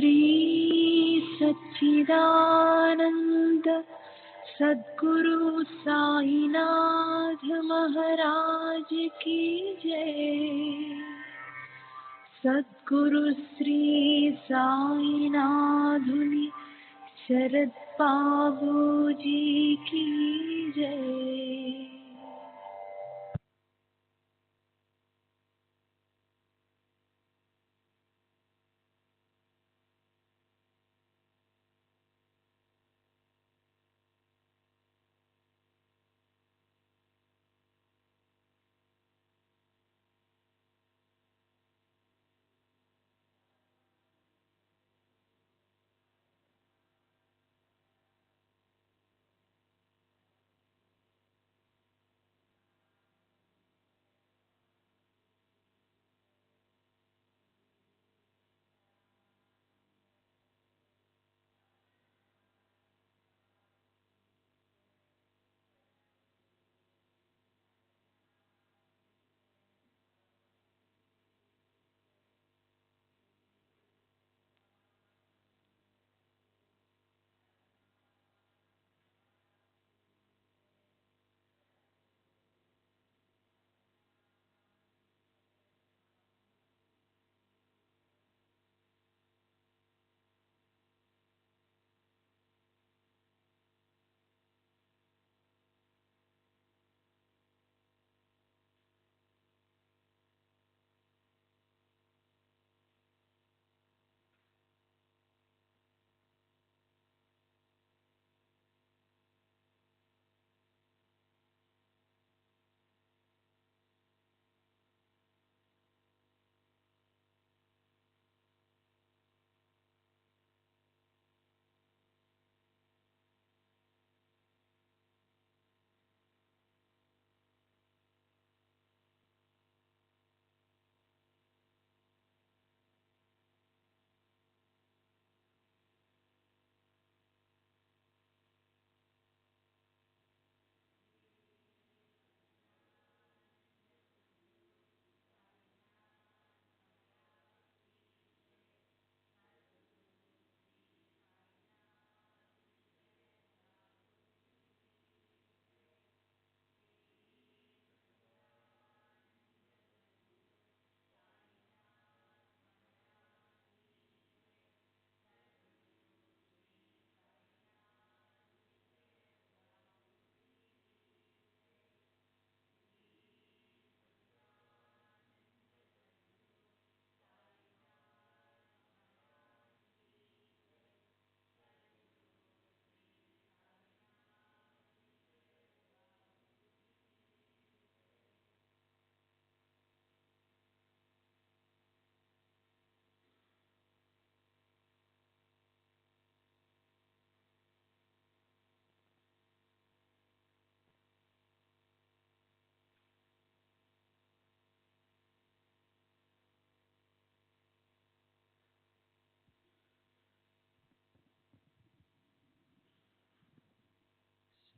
श्री सच्चिदानंद सद्गुरु साईनाथ महाराज की जय। सद्गुरु श्री साईनाथुनि शरद बाबू जी की जय।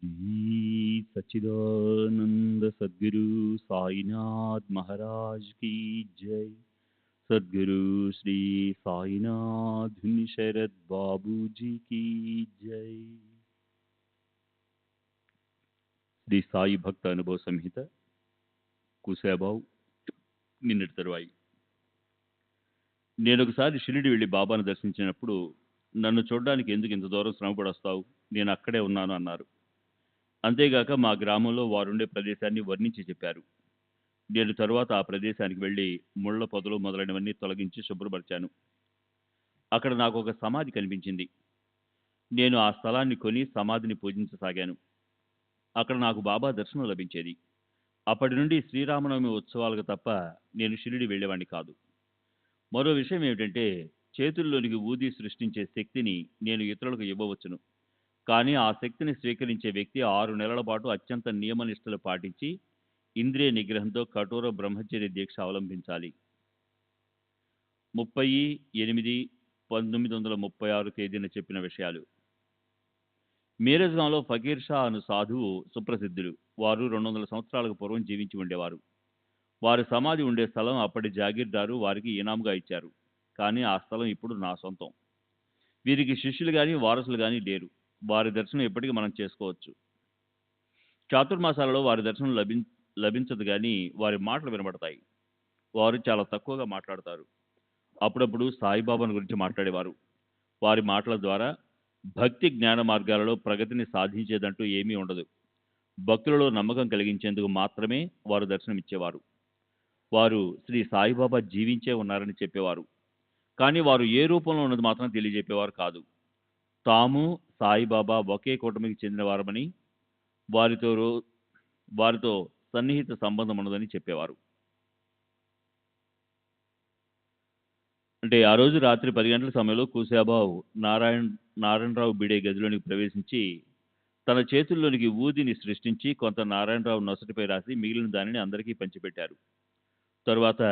श्री सच्चिदानंद सद्गुरु साईनाथ महाराज की जय। सद्गुरु श्री साईनाथ शरद बाबू जी की जय। శ్రీ సాయి భక్త అనుభవ సంహిత కుశాబావ్ నిన్నటి తరువాయి. నేను ఒకసారి షిరిడి వెళ్ళి బాబాను దర్శించినప్పుడు నన్ను చూడడానికి ఎందుకు ఇంత దూరం శ్రమపడొస్తావు, నేను అక్కడే ఉన్నాను అన్నారు. అంతేగాక మా గ్రామంలో వారుండే ప్రదేశాన్ని వర్ణించి చెప్పారు. నేను తరువాత ఆ ప్రదేశానికి వెళ్ళి ముళ్ళ పొదలు మొదలైనవన్నీ తొలగించి శుభ్రపరిచాను. అక్కడ నాకు ఒక సమాధి కనిపించింది. నేను ఆ స్థలాన్ని కొని సమాధిని పూజించసాగాను. అక్కడ నాకు బాబా దర్శనం లభించేది. అప్పటి నుండి శ్రీరామనవమి ఉత్సవాలకు తప్ప నేను షిరిడి వెళ్ళేవాడిని కాదు. మరో విషయం ఏమిటంటే, చేతుల్లోనికి ఊది సృష్టించే శక్తిని నేను ఇతరులకు ఇవ్వవచ్చును. కానీ ఆ శక్తిని స్వీకరించే వ్యక్తి 6 నెలల పాటు అత్యంత నియమనిష్టలు పాటించి ఇంద్రియ నిగ్రహంతో కఠోర బ్రహ్మచర్య దీక్ష అవలంబించాలి. 30/8/1936 తేదీన చెప్పిన విషయాలు. మీరజ్గాంలో ఫకీర్ షా అను సాధువు సుప్రసిద్ధులు. వారు 200 సంవత్సరాలకు పూర్వం జీవించి ఉండేవారు. వారి సమాధి ఉండే స్థలం అప్పటి జాగీర్దారు వారికి ఇనాముగా ఇచ్చారు. కానీ ఆ స్థలం ఇప్పుడు నా సొంతం. వీరికి శిష్యులు కానీ వారసులు కానీ లేరు. వారి దర్శనం ఎప్పటికీ మనం చేసుకోవచ్చు. చాతుర్మాసాలలో వారి దర్శనం లభించదు కానీ వారి మాటలు వినబడతాయి. వారు చాలా తక్కువగా మాట్లాడతారు. అప్పుడప్పుడు సాయిబాబాను గురించి మాట్లాడేవారు. వారి మాటల ద్వారా భక్తి జ్ఞాన మార్గాలలో ప్రగతిని సాధించేదంటూ ఏమీ ఉండదు. భక్తులలో నమ్మకం కలిగించేందుకు మాత్రమే వారు దర్శనమిచ్చేవారు. వారు శ్రీ సాయిబాబా జీవించే ఉన్నారని చెప్పేవారు. కానీ వారు ఏ రూపంలో ఉన్నది మాత్రం తెలియజెప్పేవారు కాదు. తాము సాయిబాబా ఒకే కూటమికి చెందిన వారమని, వారితో సన్నిహిత సంబంధం ఉన్నదని చెప్పేవారు. అంటే ఆ రోజు రాత్రి 10 గంటల సమయంలో కూశాబావు నారాయణరావు బిడే గదిలోనికి ప్రవేశించి తన చేతుల్లోనికి ఊదిని సృష్టించి కొంత నారాయణరావు నొసటిపై రాసి మిగిలిన దానిని అందరికీ పంచిపెట్టారు. తరువాత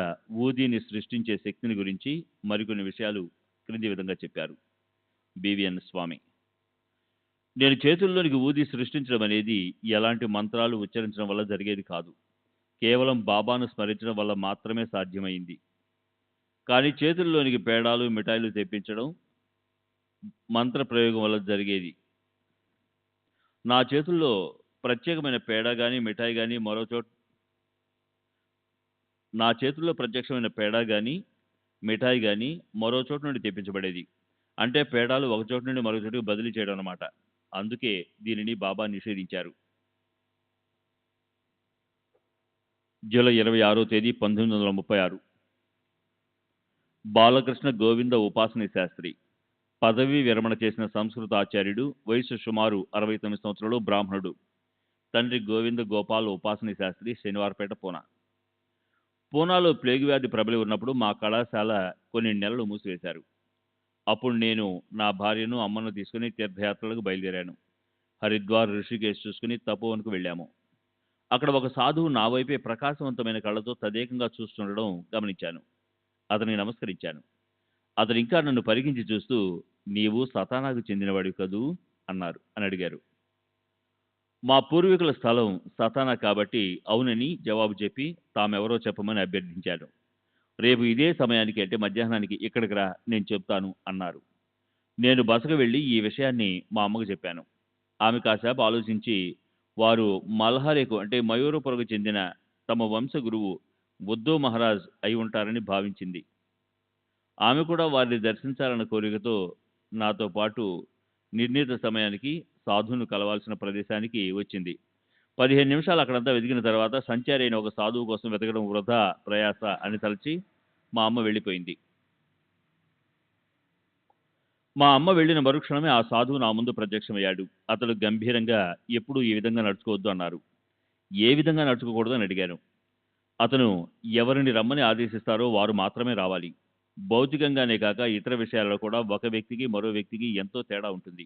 ఊదిని సృష్టించే శక్తిని గురించి మరికొన్ని విషయాలు క్రింది విధంగా చెప్పారు. బివిఎన్ స్వామి: నేను చేతుల్లోనికి ఊది సృష్టించడం అనేది ఎలాంటి మంత్రాలు ఉచ్చరించడం వల్ల జరిగేది కాదు. కేవలం బాబాను స్మరించడం వల్ల మాత్రమే సాధ్యమైంది. కానీ చేతుల్లోనికి పేడాలు మిఠాయిలు తెప్పించడం మంత్ర ప్రయోగం వల్ల జరిగేది. నా చేతుల్లో ప్రత్యేకమైన పేడ కానీ మిఠాయి కానీ మరో చోటు నుండి తెప్పించబడేది. అంటే పేడాలు ఒక చోటు నుండి మరో చోటుకు బదిలీ చేయడం అన్నమాట. అందుకే దీనిని బాబా నిషేధించారు. జూలై 26వ తేదీ 1936 బాలకృష్ణ గోవింద ఉపాసని శాస్త్రి పదవీ విరమణ చేసిన సంస్కృత ఆచార్యుడు, వయసు సుమారు 69 సంవత్సరాలు, బ్రాహ్మణుడు. తండ్రి గోవింద గోపాల్ ఉపాసని శాస్త్రి, శనివారపేట, పూనా. పూనాలో ప్లేగు వ్యాధి ప్రబలి ఉన్నప్పుడు మా కళాశాల కొన్ని నెలలు మూసివేశారు. అప్పుడు నేను నా భార్యను అమ్మను తీసుకుని తీర్థయాత్రలకు బయలుదేరాను. హరిద్వార్, ఋషికేశ్ చూసుకుని తపోవన్కు వెళ్ళాము. అక్కడ ఒక సాధువు నా వైపే ప్రకాశవంతమైన కళ్ళతో తదేకంగా చూస్తుండడం గమనించాను. అతనికి నమస్కరించాను. అతను ఇంకా నన్ను పరికించి చూస్తూ, నీవు సతానాకు చెందినవాడివి కదూ అని అడిగారు. మా పూర్వీకుల స్థలం సతానా కాబట్టి అవునని జవాబు చెప్పి తామెవరో చెప్పమని అభ్యర్థించాను. రేపు ఇదే సమయానికి, అంటే మధ్యాహ్నానికి ఇక్కడికి రా, నేను చెప్తాను అన్నారు. నేను బసకు వెళ్ళి ఈ విషయాన్ని మా అమ్మకు చెప్పాను. ఆమె కాసేపు ఆలోచించి వారు మల్హరేకు, అంటే మయూరపురకు చెందిన తమ వంశ గురువు ఉద్ధవ్ మహారాజ్ అయి ఉంటారని భావించింది. ఆమె కూడా వారిని దర్శించాలన్న కోరికతో నాతో పాటు నిర్ణీత సమయానికి సాధువును కలవాల్సిన ప్రదేశానికి వచ్చింది. 15 నిమిషాలు అక్కడంతా వెతికిన తర్వాత సంచారి అయిన ఒక సాధువు కోసం వెతకడం వృధా ప్రయాస అని తలచి మా అమ్మ వెళ్ళిపోయింది. మా అమ్మ వెళ్ళిన మరుక్షణమే ఆ సాధువు నా ముందు ప్రత్యక్షమయ్యాడు. అతడు గంభీరంగా, ఎప్పుడూ ఈ విధంగా నడుచుకోవద్దు అన్నారు. ఏ విధంగా నడుచుకోకూడదు అని అడిగాను. అతను ఎవరిని రమ్మని ఆదేశిస్తారో వారు మాత్రమే రావాలి. భౌతికంగానే కాక ఇతర విషయాలలో కూడా ఒక వ్యక్తికి మరో వ్యక్తికి ఎంతో తేడా ఉంటుంది.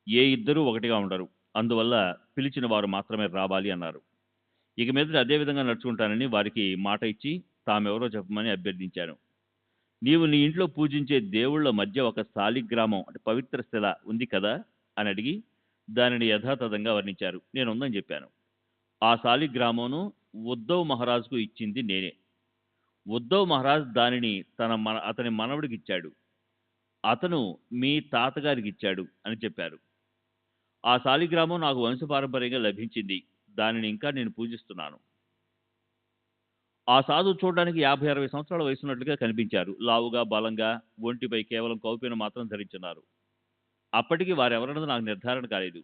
ఏ ఇద్దరూ ఒకటిగా ఉండరు. అందువల్ల పిలిచిన వారు మాత్రమే రావాలి అన్నారు. ఇక మీదట అదే విధంగా నడుచుకుంటానని వారికి మాట ఇచ్చి తామెవరో చెప్పమని అభ్యర్థించాను. నీవు నీ ఇంట్లో పూజించే దేవుళ్ల మధ్య ఒక శాలిగ్రామం, అంటే పవిత్ర శిల ఉంది కదా అని అడిగి దానిని యథాతథంగా వర్ణించారు. నేను ఉందని చెప్పాను. ఆ శాలిగ్రామంను ఉద్ధవ్ మహారాజ్కు ఇచ్చింది నేనే. ఉద్ధవ్ మహారాజ్ దానిని అతని మనవడికి ఇచ్చాడు. అతను మీ తాతగారికి ఇచ్చాడు అని చెప్పారు. ఆ శాలిగ్రామం నాకు వంశపారంపర్యంగా లభించింది. దానిని ఇంకా నేను పూజిస్తున్నాను. ఆ సాధువు చూడడానికి 50-60 సంవత్సరాల వయసున్నట్లుగా కనిపించారు. లావుగా, బలంగా, ఒంటిపై కేవలం కౌపీన మాత్రం ధరించున్నారు. అప్పటికి వారెవరన్నది నాకు నిర్ధారణ కాలేదు.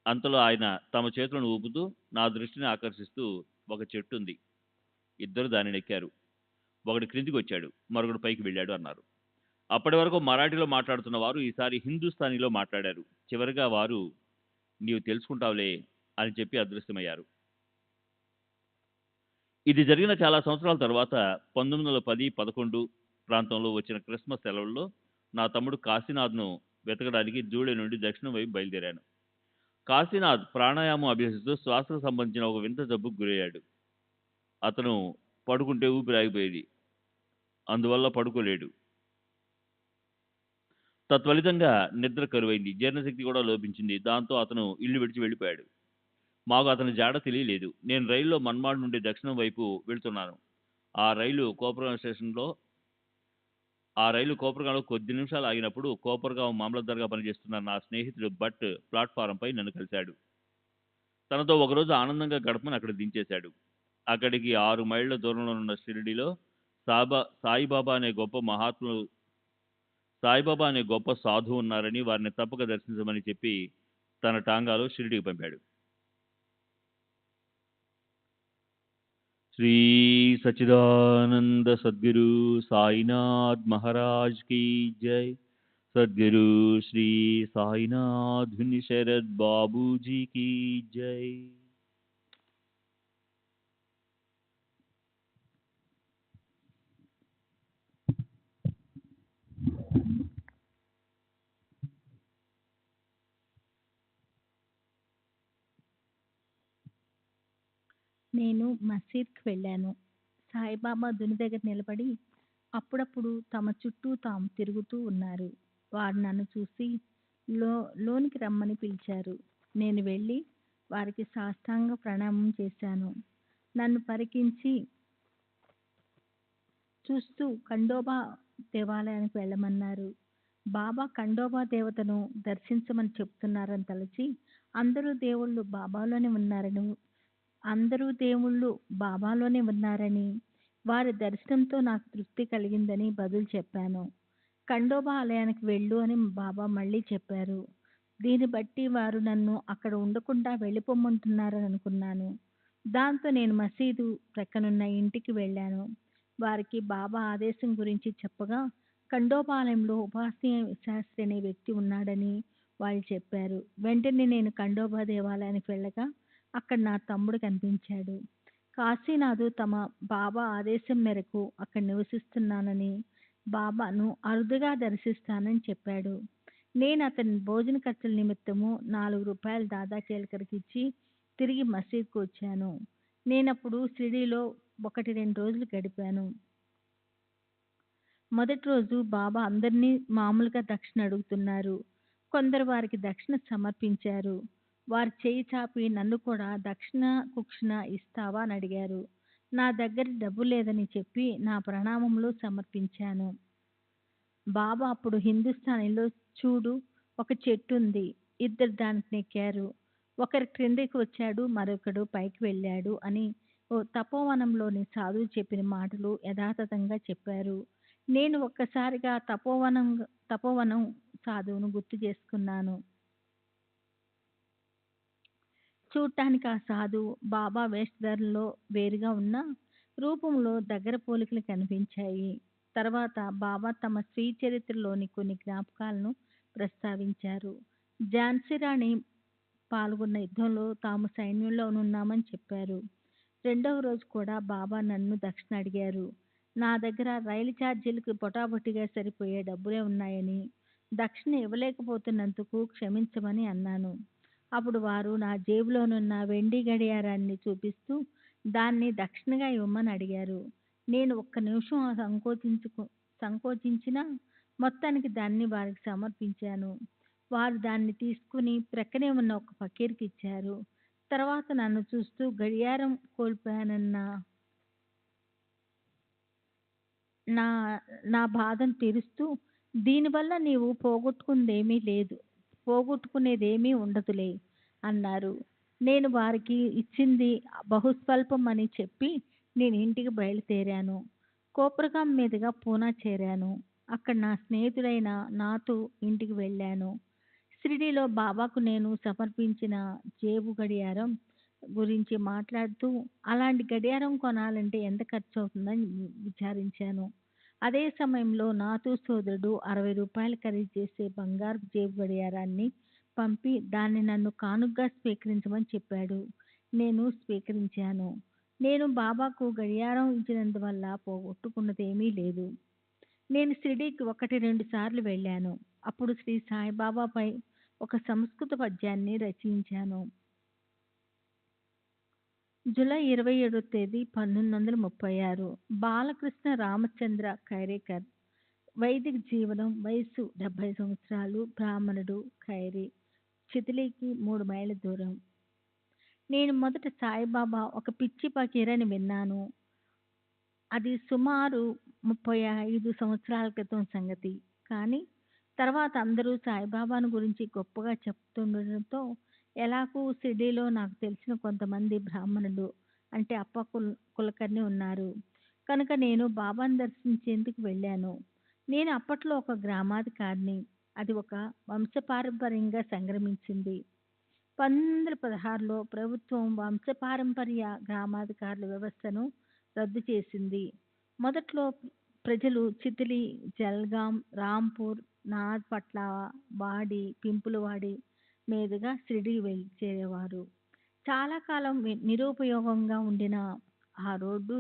అంతలో ఆయన తమ చేతులను ఊపుతూ నా దృష్టిని ఆకర్షిస్తూ, ఒక చెట్టు ఉంది, ఇద్దరు దానిని ఎక్కారు, ఒకడు క్రిందికి వచ్చాడు, మరొకడు పైకి వెళ్ళాడు అన్నారు. అప్పటి వరకు మరాఠీలో మాట్లాడుతున్న వారు ఈసారి హిందూస్థానీలో మాట్లాడారు. చివరిగా వారు నీవు తెలుసుకుంటావులే అని చెప్పి అదృశ్యమయ్యారు. ఇది జరిగిన చాలా సంవత్సరాల తర్వాత 1910-11 ప్రాంతంలో వచ్చిన క్రిస్మస్ సెలవుల్లో నా తమ్ముడు కాశీనాథ్ను వెతకడానికి ధూళి నుండి దక్షిణం వైపు బయలుదేరాను. కాశీనాథ్ ప్రాణాయామం అభ్యసిస్తూ శ్వాసకు సంబంధించిన ఒక వింత జబ్బుకు గురయ్యాడు. అతను పడుకుంటే ఊపిరి ఆగిపోయేది. అందువల్ల పడుకోలేడు. తత్ఫలితంగా నిద్ర కరువైంది. జీర్ణశక్తి కూడా లోపించింది. దాంతో అతను ఇల్లు విడిచి వెళ్ళిపోయాడు. మాకు అతని జాడ తెలియలేదు. నేను రైల్లో మన్మాడ్ నుండి దక్షిణం వైపు వెళ్తున్నాను. ఆ రైలు కోపురం స్టేషన్లో ఆ రైలు కోపర్గాంలో కొద్ది నిమిషాలు ఆగినప్పుడు కోపర్గాం మామలద్దార్గా పనిచేస్తున్న నా స్నేహితుడు భట్ ప్లాట్ఫారంపై నన్ను కలిశాడు. తనతో ఒకరోజు ఆనందంగా గడపమని అక్కడ దించేశాడు. అక్కడికి 6 మైళ్ళ దూరంలో ఉన్న షిరిడీలో సాయిబాబా అనే గొప్ప సాధువు ఉన్నారని, వారిని తప్పక దర్శించమని చెప్పి తన టాంగాలో షిరిడీకి పంపాడు. శ్రీ సచ్చిదానంద సద్గురు సాయినాథ్ మహారాజ్ की जय. सद्गुरु श्री साईनाथ शरद बाबू जी की जय. నేను మసీద్కి వెళ్ళాను. సాయిబాబా దుని దగ్గర నిలబడి అప్పుడప్పుడు తమ చుట్టూ తాము తిరుగుతూ ఉన్నారు. వారు నన్ను చూసి లోనికి రమ్మని పిలిచారు. నేను వెళ్ళి వారికి సాష్టాంగ ప్రణామం చేశాను. నన్ను పరికించి చూస్తూ ఖండోబా దేవాలయానికి వెళ్ళమన్నారు. బాబా ఖండోబా దేవతను దర్శించమని చెప్తున్నారని తలచి అందరూ దేవుళ్ళు బాబాలోనే ఉన్నారని వారి దర్శనంతో నాకు తృప్తి కలిగిందని బదులు చెప్పాను. ఖండోబా ఆలయానికి వెళ్ళు అని బాబా మళ్ళీ చెప్పారు. దీన్ని బట్టి వారు నన్ను అక్కడ ఉండకుండా వెళ్ళిపోమంటున్నారని అనుకున్నాను. దాంతో నేను మసీదు ప్రక్కనున్న ఇంటికి వెళ్ళాను. వారికి బాబా ఆదేశం గురించి చెప్పగా ఖండోబా ఆలయంలో ఉపాసనీయ శాస్త్రి అనే వ్యక్తి ఉన్నాడని వాళ్ళు చెప్పారు. వెంటనే నేను ఖండోబా దేవాలయానికి వెళ్ళగా అక్కడ నా తమ్ముడు కనిపించాడు. కాశీనాథు తమ బాబా ఆదేశం మేరకు అక్కడ నివసిస్తున్నానని, బాబాను అరుదుగా దర్శిస్తానని చెప్పాడు. నేను అతని భోజన ఖర్చుల నిమిత్తము 4 రూపాయలు దాదా కేల్కర్కి ఇచ్చి తిరిగి మసీద్కు వచ్చాను. నేనప్పుడు షిరిడీలో 1-2 రోజులు గడిపాను. మొదటి రోజు బాబా అందరినీ మామూలుగా దక్షిణ అడుగుతున్నారు. కొందరు వారికి దక్షిణ సమర్పించారు. వారు చేయి చాపి నన్ను కూడా దక్షిణ కుక్షిణ ఇస్తావా అని అడిగారు. నా దగ్గర డబ్బు లేదని చెప్పి నా ప్రణామములు సమర్పించాను. బాబా అప్పుడు హిందుస్థానీలో చూడు, ఒక చెట్టు ఉంది, ఇద్దరు దానికి నెక్కారు, ఒకరు క్రిందికి వచ్చాడు, మరొకడు పైకి వెళ్ళాడు అని ఓ తపోవనంలోని సాధువు చెప్పిన మాటలు యథాతథంగా చెప్పారు. నేను ఒక్కసారిగా తపోవనం సాధువును గుర్తు చేసుకున్నాను. చూడటానికి ఆ సాధువు బాబా వేషధారణలో వేరుగా ఉన్న రూపంలో దగ్గర పోలికలు కనిపించాయి. తర్వాత బాబా తమ స్వీయ చరిత్రలోని కొన్ని జ్ఞాపకాలను ప్రస్తావించారు. ఝాన్సీ రాణి పాల్గొన్న యుద్ధంలో తాము సైన్యంలో ఉన్నామని చెప్పారు. రెండవ రోజు కూడా బాబా నన్ను దక్షిణ అడిగారు. నా దగ్గర రైలు ఛార్జీలకు పొటాపొటిగా సరిపోయే డబ్బులే ఉన్నాయని, దక్షిణ ఇవ్వలేకపోతున్నందుకు క్షమించమని అన్నాను. అప్పుడు వారు నా జేబులోనున్న వెండి గడియారాన్ని చూపిస్తూ దాన్ని దక్షిణగా ఇవ్వమని అడిగారు. నేను ఒక్క నిమిషం సంకోచించినా మొత్తానికి దాన్ని వారికి సమర్పించాను. వారు దాన్ని తీసుకుని ప్రక్కనే ఉన్న ఒక ఫకీర్కి ఇచ్చారు. తర్వాత నన్ను చూస్తూ గడియారం కోల్పోయానన్న నా బాధను తీరుస్తూ, దీనివల్ల నీవు పోగొట్టుకునేదేమీ ఉండదులే అన్నారు. నేను వారికి ఇచ్చింది బహుస్వల్పం అని చెప్పి నేను ఇంటికి బయలుదేరాను. కోపర్గాం మీదుగా పూనా చేరాను. అక్కడ నా స్నేహితుడైన నాతో ఇంటికి వెళ్ళాను. షిరిడీలో బాబాకు నేను సమర్పించిన జేబు గడియారం గురించి మాట్లాడుతూ అలాంటి గడియారం కొనాలంటే ఎంత ఖర్చు అవుతుందని విచారించాను. అదే సమయంలో నాతో సోదరుడు 60 రూపాయలు ఖరీదు చేసే బంగారు జేబు గడియారాన్ని పంపి దాన్ని నన్ను కానుగ్గా స్వీకరించమని చెప్పాడు. నేను స్వీకరించాను. నేను బాబాకు గడియారం ఇచ్చినందువల్ల పోగొట్టుకున్నదేమీ లేదు. నేను షిరిడీకి 1-2 సార్లు వెళ్ళాను. అప్పుడు శ్రీ సాయిబాబాపై ఒక సంస్కృత పద్యాన్ని రచించాను. జూలై 27వ తేదీ 1936. బాలకృష్ణ రామచంద్ర ఖైరేకర్. వైదిక జీవనం. వయసు 70 సంవత్సరాలు. బ్రాహ్మణుడు. ఖైరీ. చితిలీకి 3 మైళ్ళ దూరం. నేను మొదట సాయిబాబా ఒక పిచ్చి ఫకీర్ అని విన్నాను. అది సుమారు 35 సంవత్సరాల క్రితం సంగతి. కానీ తర్వాత అందరూ సాయిబాబాను గురించి గొప్పగా చెప్తుండడంతో ఎలాగూ షిరిడీలో నాకు తెలిసిన కొంతమంది బ్రాహ్మణులు అంటే కులకర్ణి ఉన్నారు. కనుక నేను బాబాను దర్శించేందుకు వెళ్ళాను. నేను అప్పట్లో ఒక గ్రామాధికారిని. అది ఒక వంశపారంపర్యంగా సంక్రమించింది. 1916లో ప్రభుత్వం వంశపారంపర్య గ్రామాధికారుల వ్యవస్థను రద్దు చేసింది. మొదట్లో ప్రజలు చితిలి, జల్గాం, రాంపూర్, నాగ్పట్ల, వాడి, పింపులవాడి మీదుగా షిరిడీ చేరేవారు. చాలా కాలం నిరుపయోగంగా ఉండిన ఆ రోడ్డు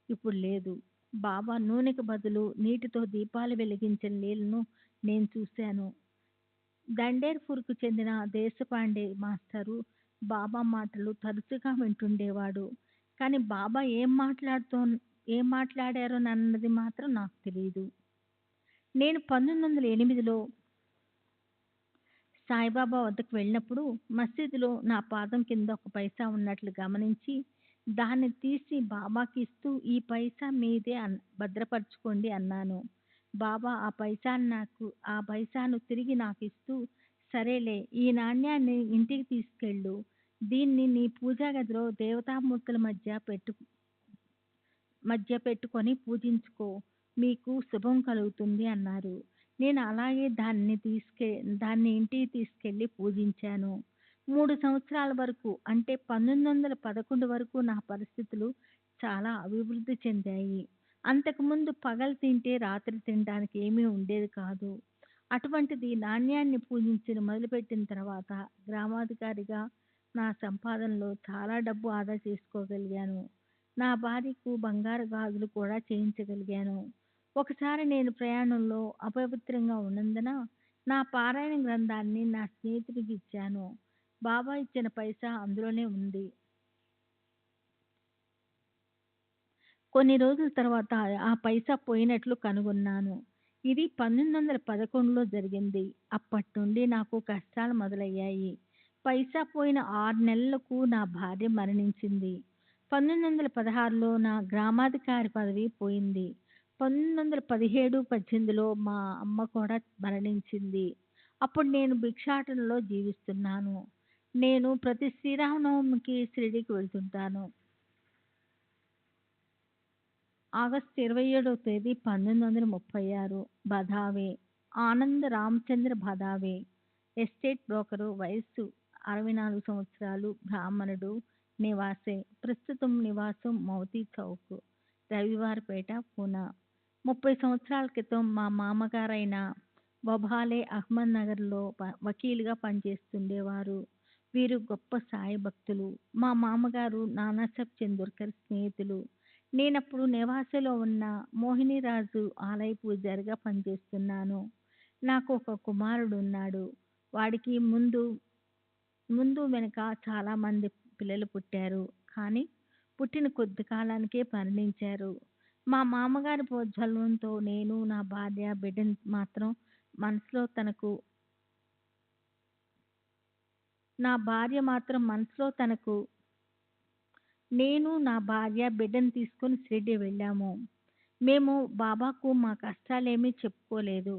ఇప్పుడు లేదు. బాబా నూనెకు బదులు నీటితో దీపాలు వెలిగించిన లీలను నేను చూశాను. దండేర్పూర్కు చెందిన దేశపాండే మాస్టరు బాబా మాటలు తరచుగా వింటుండేవాడు. కానీ బాబా ఏం మాట్లాడారోనన్నది మాత్రం నాకు తెలియదు. నేను 1908లో సాయిబాబా వద్దకు వెళ్ళినప్పుడు మసీదులో నా పాదం కింద ఒక పైసా ఉన్నట్లు గమనించి దాన్ని తీసి బాబాకి ఇస్తూ ఈ పైసా మీదే భద్రపరచుకోండి అన్నాను. బాబా ఆ పైసాను తిరిగి నాకు ఇస్తూ సరేలే, ఈ నాణ్యాన్ని ఇంటికి తీసుకెళ్ళు, దీన్ని నీ పూజా గదిలో దేవతామూర్తుల మధ్య పెట్టుకొని పూజించుకో, మీకు శుభం కలుగుతుంది అన్నారు. నేను అలాగే దాన్ని ఇంటికి తీసుకెళ్ళి పూజించాను. 3 సంవత్సరాల వరకు అంటే 1911 వరకు నా పరిస్థితులు చాలా అభివృద్ధి చెందాయి. అంతకుముందు పగలు తింటే రాత్రి తినడానికి ఏమీ ఉండేది కాదు. అటువంటిది నాణ్యాన్ని పూజించడం మొదలుపెట్టిన తర్వాత గ్రామాధికారిగా నా సంపాదనలో చాలా డబ్బు ఆదా చేసుకోగలిగాను. నా భార్యకు బంగారు గాజులు కూడా చేయించగలిగాను. ఒకసారి నేను ప్రయాణంలో అపవిత్రంగా ఉన్నందున నా పారాయణ గ్రంథాన్ని నా స్నేహితుడికి ఇచ్చాను. బాబా ఇచ్చిన పైసా అందులోనే ఉంది. కొన్ని రోజుల తర్వాత ఆ పైసా పోయినట్లు కనుగొన్నాను. ఇది 1911లో జరిగింది. అప్పటి నుండి నాకు కష్టాలు మొదలయ్యాయి. పైసా పోయిన 6 నెలలకు నా భార్య మరణించింది. 1916లో నా గ్రామాధికారి పదవి పోయింది. 1917, 18లో మా అమ్మ కూడా మరణించింది. అప్పుడు నేను భిక్షాటనలో జీవిస్తున్నాను. నేను ప్రతి శ్రీరామనవమికి షిరిడీకి వెళ్తుంటాను. ఆగస్టు 27వ తేదీ 1936 బదావే ఆనంద్ రామచంద్ర బదావే, ఎస్టేట్ బ్రోకరు, వయస్సు 64 సంవత్సరాలు, బ్రాహ్మణుడు, నివాసే. ప్రస్తుతం నివాసం మౌతీ చౌక్, రవివారపేట, పూనా. 30 సంవత్సరాల క్రితం మా మామగారైన వబాలే అహ్మద్ నగర్లో వకీలుగా పనిచేస్తుండేవారు. వీరు గొప్ప సాయి భక్తులు. మా మామగారు నానాసాహెబ్ చందోర్కర్ స్నేహితులు. నేనప్పుడు నివాసలో ఉన్న మోహినీరాజు ఆలయ పూజారిగా పనిచేస్తున్నాను. నాకు ఒక కుమారుడు ఉన్నాడు. వాడికి ముందు వెనుక చాలా మంది పిల్లలు పుట్టారు. కానీ పుట్టిన కొద్ది కాలానికే మరణించారు. మా మామగారి ప్రోద్బలంతో నేను నా భార్య బిడ్డను మాత్రం మనసులో నేను నా భార్య బిడ్డను తీసుకుని షిరిడీ వెళ్ళాము. మేము బాబాకు మా కష్టాలేమీ చెప్పుకోలేదు.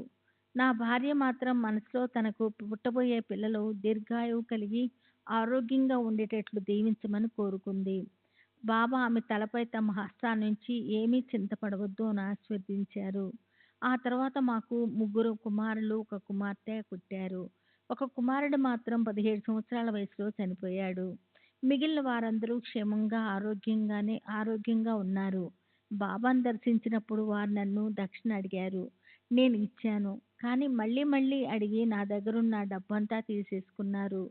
నా భార్య మాత్రం మనసులో తనకు పుట్టబోయే పిల్లలు దీర్ఘాయువు కలిగి ఆరోగ్యంగా ఉండేటట్లు దీవించమని కోరుకుంది. బాబా ఆమె తలపై తమ హస్తాన్నుంచి ఏమీ చింతపడవద్దు అని ఆశీర్వదించారు. ఆ తర్వాత మాకు 3 కుమారులు, 1 కుమార్తె పుట్టారు. ఒక కుమారుడు మాత్రం 17 సంవత్సరాల వయసులో చనిపోయాడు. మిగిలిన వారందరూ క్షేమంగా ఆరోగ్యంగా ఉన్నారు. బాబాను దర్శించినప్పుడు వారు నన్ను దక్షిణ అడిగారు. నేను ఇచ్చాను. కానీ మళ్ళీ అడిగి నా దగ్గరున్న డబ్బంతా తీసేసుకున్నారు.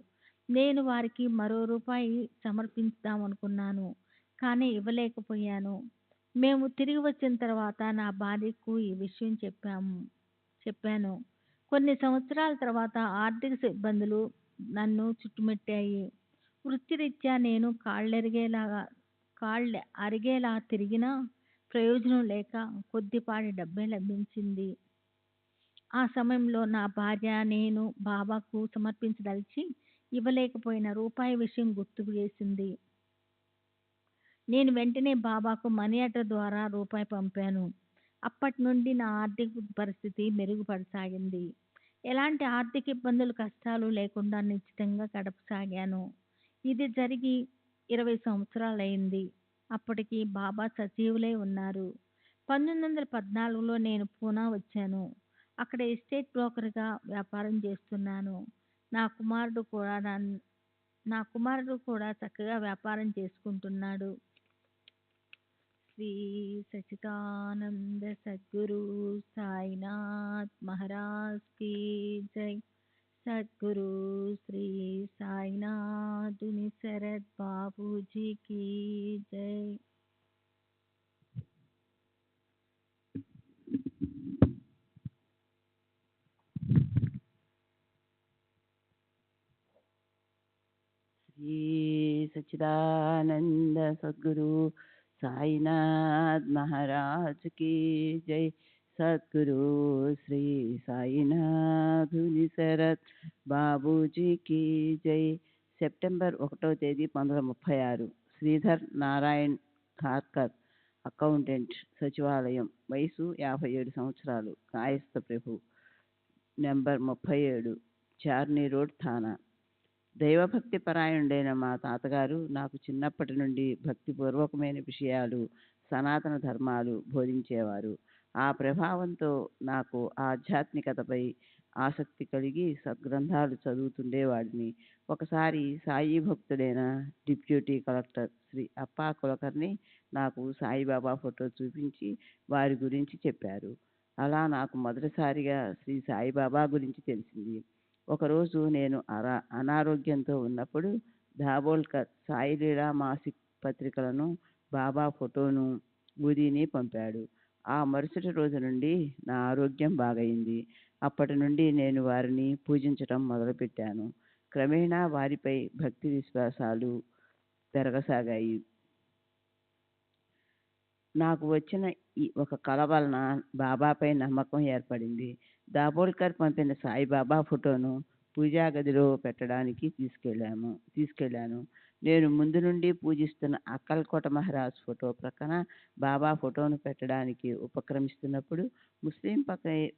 నేను వారికి మరో రూపాయి సమర్పిద్దామనుకున్నాను. కానీ ఇవ్వలేకపోయాను. మేము తిరిగి వచ్చిన తర్వాత నా భార్యకు ఈ విషయం చెప్పాను. కొన్ని సంవత్సరాల తర్వాత ఆర్థిక ఇబ్బందులు నన్ను చుట్టుముట్టాయి. వృత్తిరీత్యా నేను కాళ్ళు అరిగేలా తిరిగినా ప్రయోజనం లేక కొద్దిపాటి డబ్బే లభించింది. ఆ సమయంలో నా భార్య నేను బాబాకు సమర్పించదలిచి ఇవ్వలేకపోయిన రూపాయి విషయం గుర్తుకు చేసింది. నేను వెంటనే బాబాకు మనీ ఆర్డర్ ద్వారా రూపాయి పంపాను. అప్పటి నుండి నా ఆర్థిక పరిస్థితి మెరుగుపడసాగింది. ఎలాంటి ఆర్థిక ఇబ్బందులు, కష్టాలు లేకుండా నిశ్చితంగా గడపసాగాను. ఇది జరిగి 20 సంవత్సరాలయింది. అప్పటికి బాబా సజీవులై ఉన్నారు. 1914లో నేను పూనా వచ్చాను. అక్కడ ఎస్టేట్ బ్రోకర్‌గా వ్యాపారం చేస్తున్నాను. నా కుమారుడు కూడా నా కుమారుడు కూడా చక్కగా వ్యాపారం చేసుకుంటున్నాడు. శ్రీ సచ్చిదానంద సద్గురు సాయినాథ్ మహారాజ్ కీ జై. సద్గురు శ్రీ సాయినాథుని శరత్ బాబూజీ కీ జై. శ్రీ సచ్చిదానంద సద్గురు సాయినాథ్ మహారాజ్ की जय. సద్గురు శ్రీ సాయినాథుని శరత్ బాబూజీ की जय. సెప్టెంబర్ 1వ తేదీ 1936. శ్రీధర్ నారాయణ్ ఖార్కర్, అకౌంటెంట్, సచివాలయం. వయసు 57 సంవత్సరాలు. కాయస్థ ప్రభు. Number 37, Charni road, Thana. దైవభక్తి పరాయణుడైన మా తాతగారు నాకు చిన్నప్పటి నుండి భక్తిపూర్వకమైన విషయాలు, సనాతన ధర్మాలు బోధించేవారు. ఆ ప్రభావంతో నాకు ఆధ్యాత్మికతపై ఆసక్తి కలిగి సద్గ్రంథాలు చదువుతుండేవాడిని. ఒకసారి సాయి భక్తుడైన డిప్యూటీ కలెక్టర్ శ్రీ అప్పా కులకర్ణి నాకు సాయిబాబా ఫోటో చూపించి వారి గురించి చెప్పారు. అలా నాకు మొదటిసారిగా శ్రీ సాయిబాబా గురించి తెలిసింది. ఒకరోజు నేను అనారోగ్యంతో ఉన్నప్పుడు దాబోల్కర్ సాయిలీలా మాసిక్ పత్రికలను, బాబా ఫోటోను, బూదీని పంపాడు. ఆ మరుసటి రోజు నుండి నా ఆరోగ్యం బాగయింది. అప్పటి నుండి నేను వారిని పూజించటం మొదలుపెట్టాను. క్రమేణా వారిపై భక్తి విశ్వాసాలు పెరగసాగాయి. నాకు వచ్చిన ఈ ఒక కల వలన బాబాపై నమ్మకం ఏర్పడింది. దాబోల్కర్ పంపిన సాయిబాబా ఫోటోను పూజా గదిలో పెట్టడానికి తీసుకెళ్ళాను. నేను ముందు నుండి పూజిస్తున్న అక్కల్కోట మహారాజ్ ఫోటో ప్రక్కన బాబా ఫోటోను పెట్టడానికి ఉపక్రమిస్తున్నప్పుడు ముస్లిం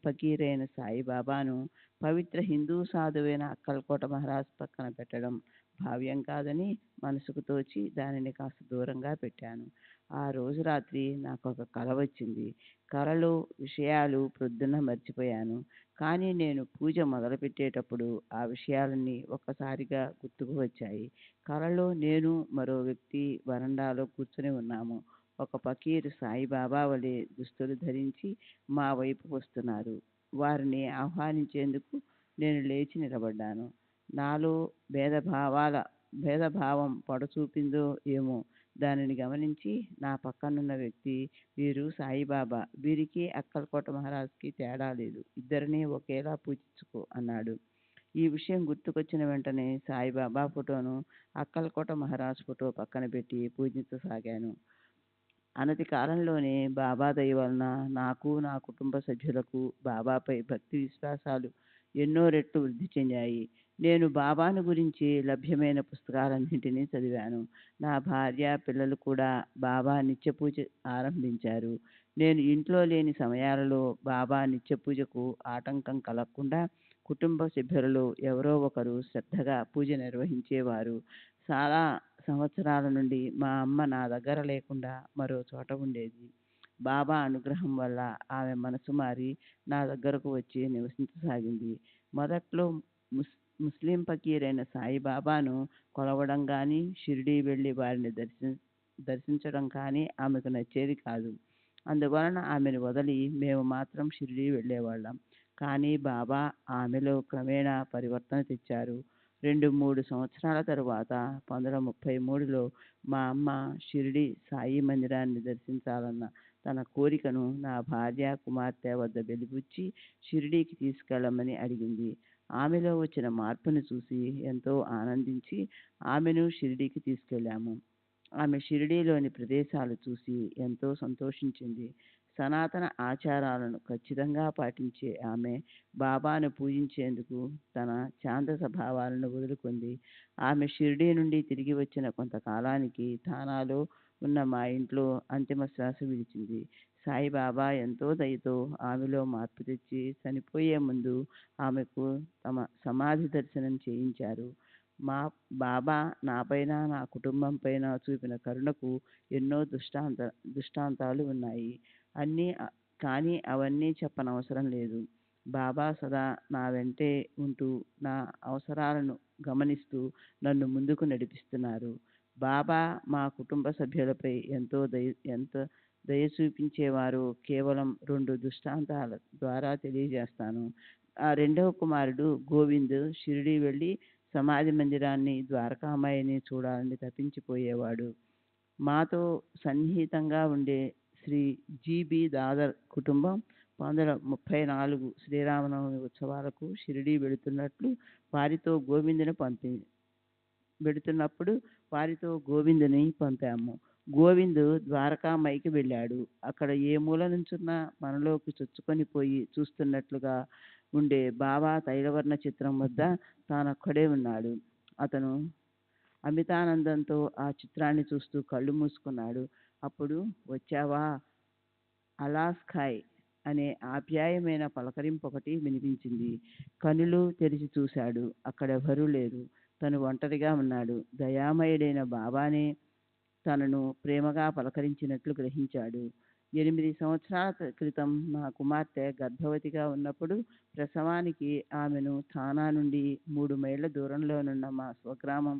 ఫకీరైన సాయిబాబాను పవిత్ర హిందూ సాధువైన అక్కల్కోట మహారాజ్ పక్కన పెట్టడం భావ్యం కాదని మనసుకు తోచి దానిని కాస్త దూరంగా పెట్టాను. ఆ రోజు రాత్రి నాకు ఒక కల వచ్చింది. కలలో విషయాలు ప్రొద్దున మర్చిపోయాను. కానీ నేను పూజ మొదలుపెట్టేటప్పుడు ఆ విషయాలన్నీ ఒక్కసారిగా గుర్తుకు వచ్చాయి. కలలో నేను మరో వ్యక్తి వరండాలో కూర్చుని ఉన్నాము. ఒక ఫకీరు సాయిబాబా వలె దుస్తులు ధరించి మా వైపు వస్తున్నారు. వారిని ఆహ్వానించేందుకు నేను లేచి నిలబడ్డాను. నాలో భేదభావం పొడచూపిందో ఏమో, దానిని గమనించి నా పక్కనున్న వ్యక్తి, వీరు సాయిబాబా, వీరికి అక్కల్కోట మహారాజ్కి తేడా లేదు, ఇద్దరిని ఒకేలా పూజించుకో అన్నాడు. ఈ విషయం గుర్తుకొచ్చిన వెంటనే సాయిబాబా ఫోటోను అక్కల్కోట మహారాజ్ ఫోటో పక్కన పెట్టి పూజించసాగాను. అనతి కాలంలోనే బాబా దయ వలన నాకు, నా కుటుంబ సభ్యులకు బాబాపై భక్తి విశ్వాసాలు ఎన్నో రెట్లు వృద్ధి చెందాయి. నేను బాబాను గురించి లభ్యమైన పుస్తకాలన్నింటినీ చదివాను. నా భార్య, పిల్లలు కూడా బాబా నిత్య పూజ ఆరంభించారు. నేను ఇంట్లో లేని సమయాలలో బాబా నిత్య పూజకు ఆటంకం కలగకుండా కుటుంబ సభ్యులలో ఎవరో ఒకరు శ్రద్ధగా పూజ నిర్వహించేవారు. చాలా సంవత్సరాల నుండి మా అమ్మ నా దగ్గర లేకుండా మరో చోట ఉండేది. బాబా అనుగ్రహం వల్ల ఆమె మనసు మారి నా దగ్గరకు వచ్చి నివసించసాగింది. మొదట్లో ముస్లిం ఫకీరైన సాయిబాబాను కొలవడం కానీ, షిరిడీ వెళ్ళి వారిని దర్శించడం కానీ ఆమెకు నచ్చేది కాదు. అందువలన ఆమెను వదిలి మేము మాత్రం షిరిడీ వెళ్ళేవాళ్ళం. కానీ బాబా ఆమెలో క్రమేణా పరివర్తన తెచ్చారు. 2-3 సంవత్సరాల తరువాత 1933లో మా అమ్మ షిరిడీ సాయి మందిరాన్ని దర్శించాలన్న తన కోరికను నా భార్య, కుమార్తె వద్ద వెలిబుచ్చి షిరిడీకి తీసుకెళ్ళమని అడిగింది. ఆమెలో వచ్చిన మార్పును చూసి ఎంతో ఆనందించి ఆమెను షిరిడీకి తీసుకెళ్ళాము. ఆమె షిరిడీలోని ప్రదేశాలు చూసి ఎంతో సంతోషించింది. సనాతన ఆచారాలను ఖచ్చితంగా పాటించే ఆమె బాబాను పూజించేందుకు తన ఛాందస భావాలను వదులుకుంది. ఆమె షిరిడీ నుండి తిరిగి వచ్చిన కొంతకాలానికి థానాలో ఉన్న మా ఇంట్లో అంతిమ శ్వాస విడిచింది. సాయిబాబా ఎంతో దయతో ఆమెలో మార్పు తెచ్చి చనిపోయే ముందు ఆమెకు తమ సమాధి దర్శనం చేయించారు. మా బాబా నాపైన నా కుటుంబం పైన చూపిన కరుణకు ఎన్నో దృష్టాంతాలు ఉన్నాయి. అన్నీ కానీ అవన్నీ చెప్పనవసరం లేదు. బాబా సదా నా వెంటే ఉంటూ నా అవసరాలను గమనిస్తూ నన్ను ముందుకు నడిపిస్తున్నారు. బాబా మా కుటుంబ సభ్యులపై ఎంత దయ చూపించేవారో కేవలం 2 దృష్టాంతాల ద్వారా తెలియజేస్తాను. ఆ రెండవ కుమారుడు గోవింద్ షిరిడీ వెళ్ళి సమాధి మందిరాన్ని, ద్వారకామాయిని చూడాలని తప్పించిపోయేవాడు. మాతో సన్నిహితంగా ఉండే శ్రీ జీబీ దాదర్ కుటుంబం 1934 శ్రీరామనవమి ఉత్సవాలకు షిరిడీ వారితో గోవిందుని పంపాము. గోవింద్ ద్వారకామాయికి వెళ్ళాడు. అక్కడ ఏ మూల నుంచున్నా మనలోకి చొచ్చుకొని పోయి చూస్తున్నట్లుగా ఉండే బాబా తైలవర్ణ చిత్రం వద్ద తానొక్కడే ఉన్నాడు. అతను అమితానందంతో ఆ చిత్రాన్ని చూస్తూ కళ్ళు మూసుకున్నాడు. అప్పుడు వచ్చావా అలాస్కాయ్ అనే ఆప్యాయమైన పలకరింపు ఒకటి వినిపించింది. కనులు తెరిచి చూశాడు. అక్కడెవరూ లేరు. తను ఒంటరిగా ఉన్నాడు. దయామయుడైన బాబానే తనను ప్రేమగా పలకరించినట్లు గ్రహించాడు. 8 సంవత్సరాల క్రితం నా కుమార్తె గర్భవతిగా ఉన్నప్పుడు ప్రసవానికి ఆమెను థానా నుండి 3 మైళ్ళ దూరంలోనున్న మా స్వగ్రామం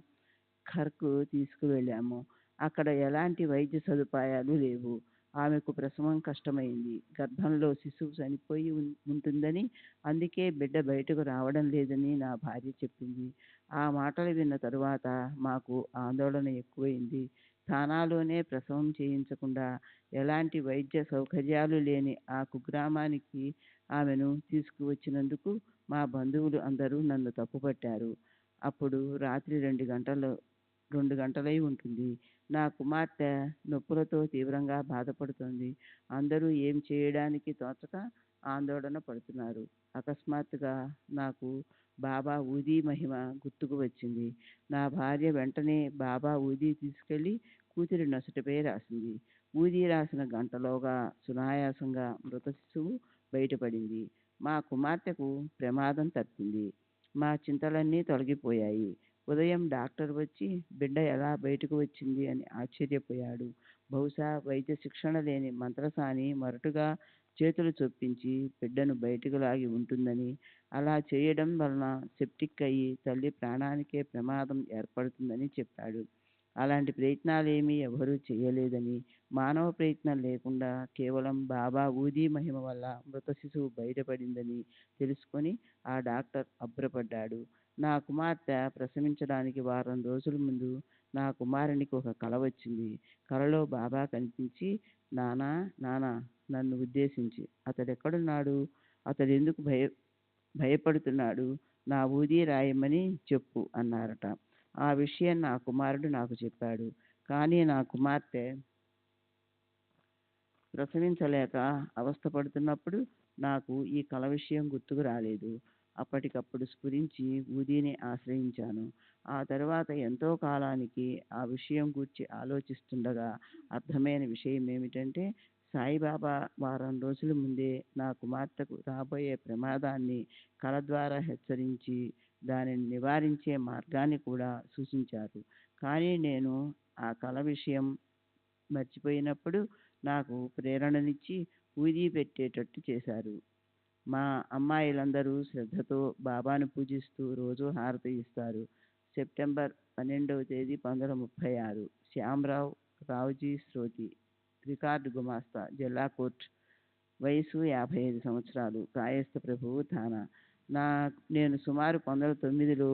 ఖర్కు తీసుకువెళ్ళాము. అక్కడ ఎలాంటి వైద్య సదుపాయాలు లేవు. ఆమెకు ప్రసవం కష్టమైంది. గర్భంలో శిశువు చనిపోయి ఉంటుందని, అందుకే బిడ్డ బయటకు రావడం లేదని నా భార్య చెప్పింది. ఆ మాటలు విన్న తరువాత మాకు ఆందోళన ఎక్కువైంది. థానాలోనే ప్రసవం చేయించకుండా ఎలాంటి వైద్య సౌకర్యాలు లేని ఆ కుగ్రామానికి ఆమెను తీసుకువచ్చినందుకు మా బంధువులు అందరూ నన్ను తప్పుపట్టారు. అప్పుడు రాత్రి 2 గంటలై ఉంటుంది. నా కుమార్తె నొప్పులతో తీవ్రంగా బాధపడుతోంది. అందరూ ఏం చేయడానికి తోచక ఆందోళన పడుతున్నారు. అకస్మాత్తుగా నాకు బాబా ఊదీ మహిమ గుర్తుకు వచ్చింది. నా భార్య వెంటనే బాబా ఊదీ తీసుకెళ్లి కూతురి నొసటిపై రాసింది. ఊదీ రాసిన గంటలోగా సునాయాసంగా మృత శిశువు బయటపడింది. మా కుమార్తెకు ప్రమాదం తప్పింది. మా చింతలన్నీ తొలగిపోయాయి. ఉదయం డాక్టర్ వచ్చి బిడ్డ ఎలా బయటకు వచ్చింది అని ఆశ్చర్యపోయాడు. బహుశా వైద్య శిక్షణ లేని మంత్రసాని మొరటుగా చేతులు చొప్పించి బిడ్డను బయటకు లాగి ఉంటుందని, అలా చేయడం వలన సెప్టిక్ అయ్యి తల్లి ప్రాణానికే ప్రమాదం ఏర్పడుతుందని చెప్పాడు. అలాంటి ప్రయత్నాలేమీ ఎవరూ చేయలేదని, మానవ ప్రయత్నం లేకుండా కేవలం బాబా ఊదీ మహిమ వల్ల మృత శిశువు బయటపడిందని తెలుసుకొని ఆ డాక్టర్ అబ్బురపడ్డాడు. నా కుమార్తె ప్రసవించడానికి వారం రోజుల ముందు నా కుమారునికి ఒక కల వచ్చింది. కలలో బాబా కనిపించి, నానా నానా నన్ను ఉద్దేశించి, అతడెక్కడున్నాడు, అతడెందుకు భయపడుతున్నాడు, నా ఊదీ రాయమని చెప్పు అన్నారట. ఆ విషయం నా కుమారుడు నాకు చెప్పాడు. కానీ నా కుమార్తె ప్రసవించలేక అవస్థపడుతున్నప్పుడు నాకు ఈ కల విషయం గుర్తుకు రాలేదు. అప్పటికప్పుడు స్ఫురించి ఊదీని ఆశ్రయించాను. ఆ తరువాత ఎంతో కాలానికి ఆ విషయం గూర్చి ఆలోచిస్తుండగా అర్థమైన విషయం ఏమిటంటే, సాయిబాబా వారం రోజుల ముందే నా కుమార్తెకు రాబోయే ప్రమాదాన్ని కల ద్వారా హెచ్చరించి దానిని నివారించే మార్గాన్ని కూడా సూచించారు. కానీ నేను ఆ కల విషయం మర్చిపోయినప్పుడు నాకు ప్రేరణనిచ్చి ఊదీ పెట్టేటట్టు చేశారు. మా అమ్మాయిలందరూ శ్రద్ధతో బాబాను పూజిస్తూ రోజూ హారతి ఇస్తారు. సెప్టెంబర్ 12వ తేదీ 1936. శ్యామరావు రావుజీ శ్రోతి, రికార్డు గుమాస్తా, జిల్లా కోర్టు. వయసు 55 సంవత్సరాలు. కాయస్థ ప్రభువు థానా. నేను సుమారు 1909లో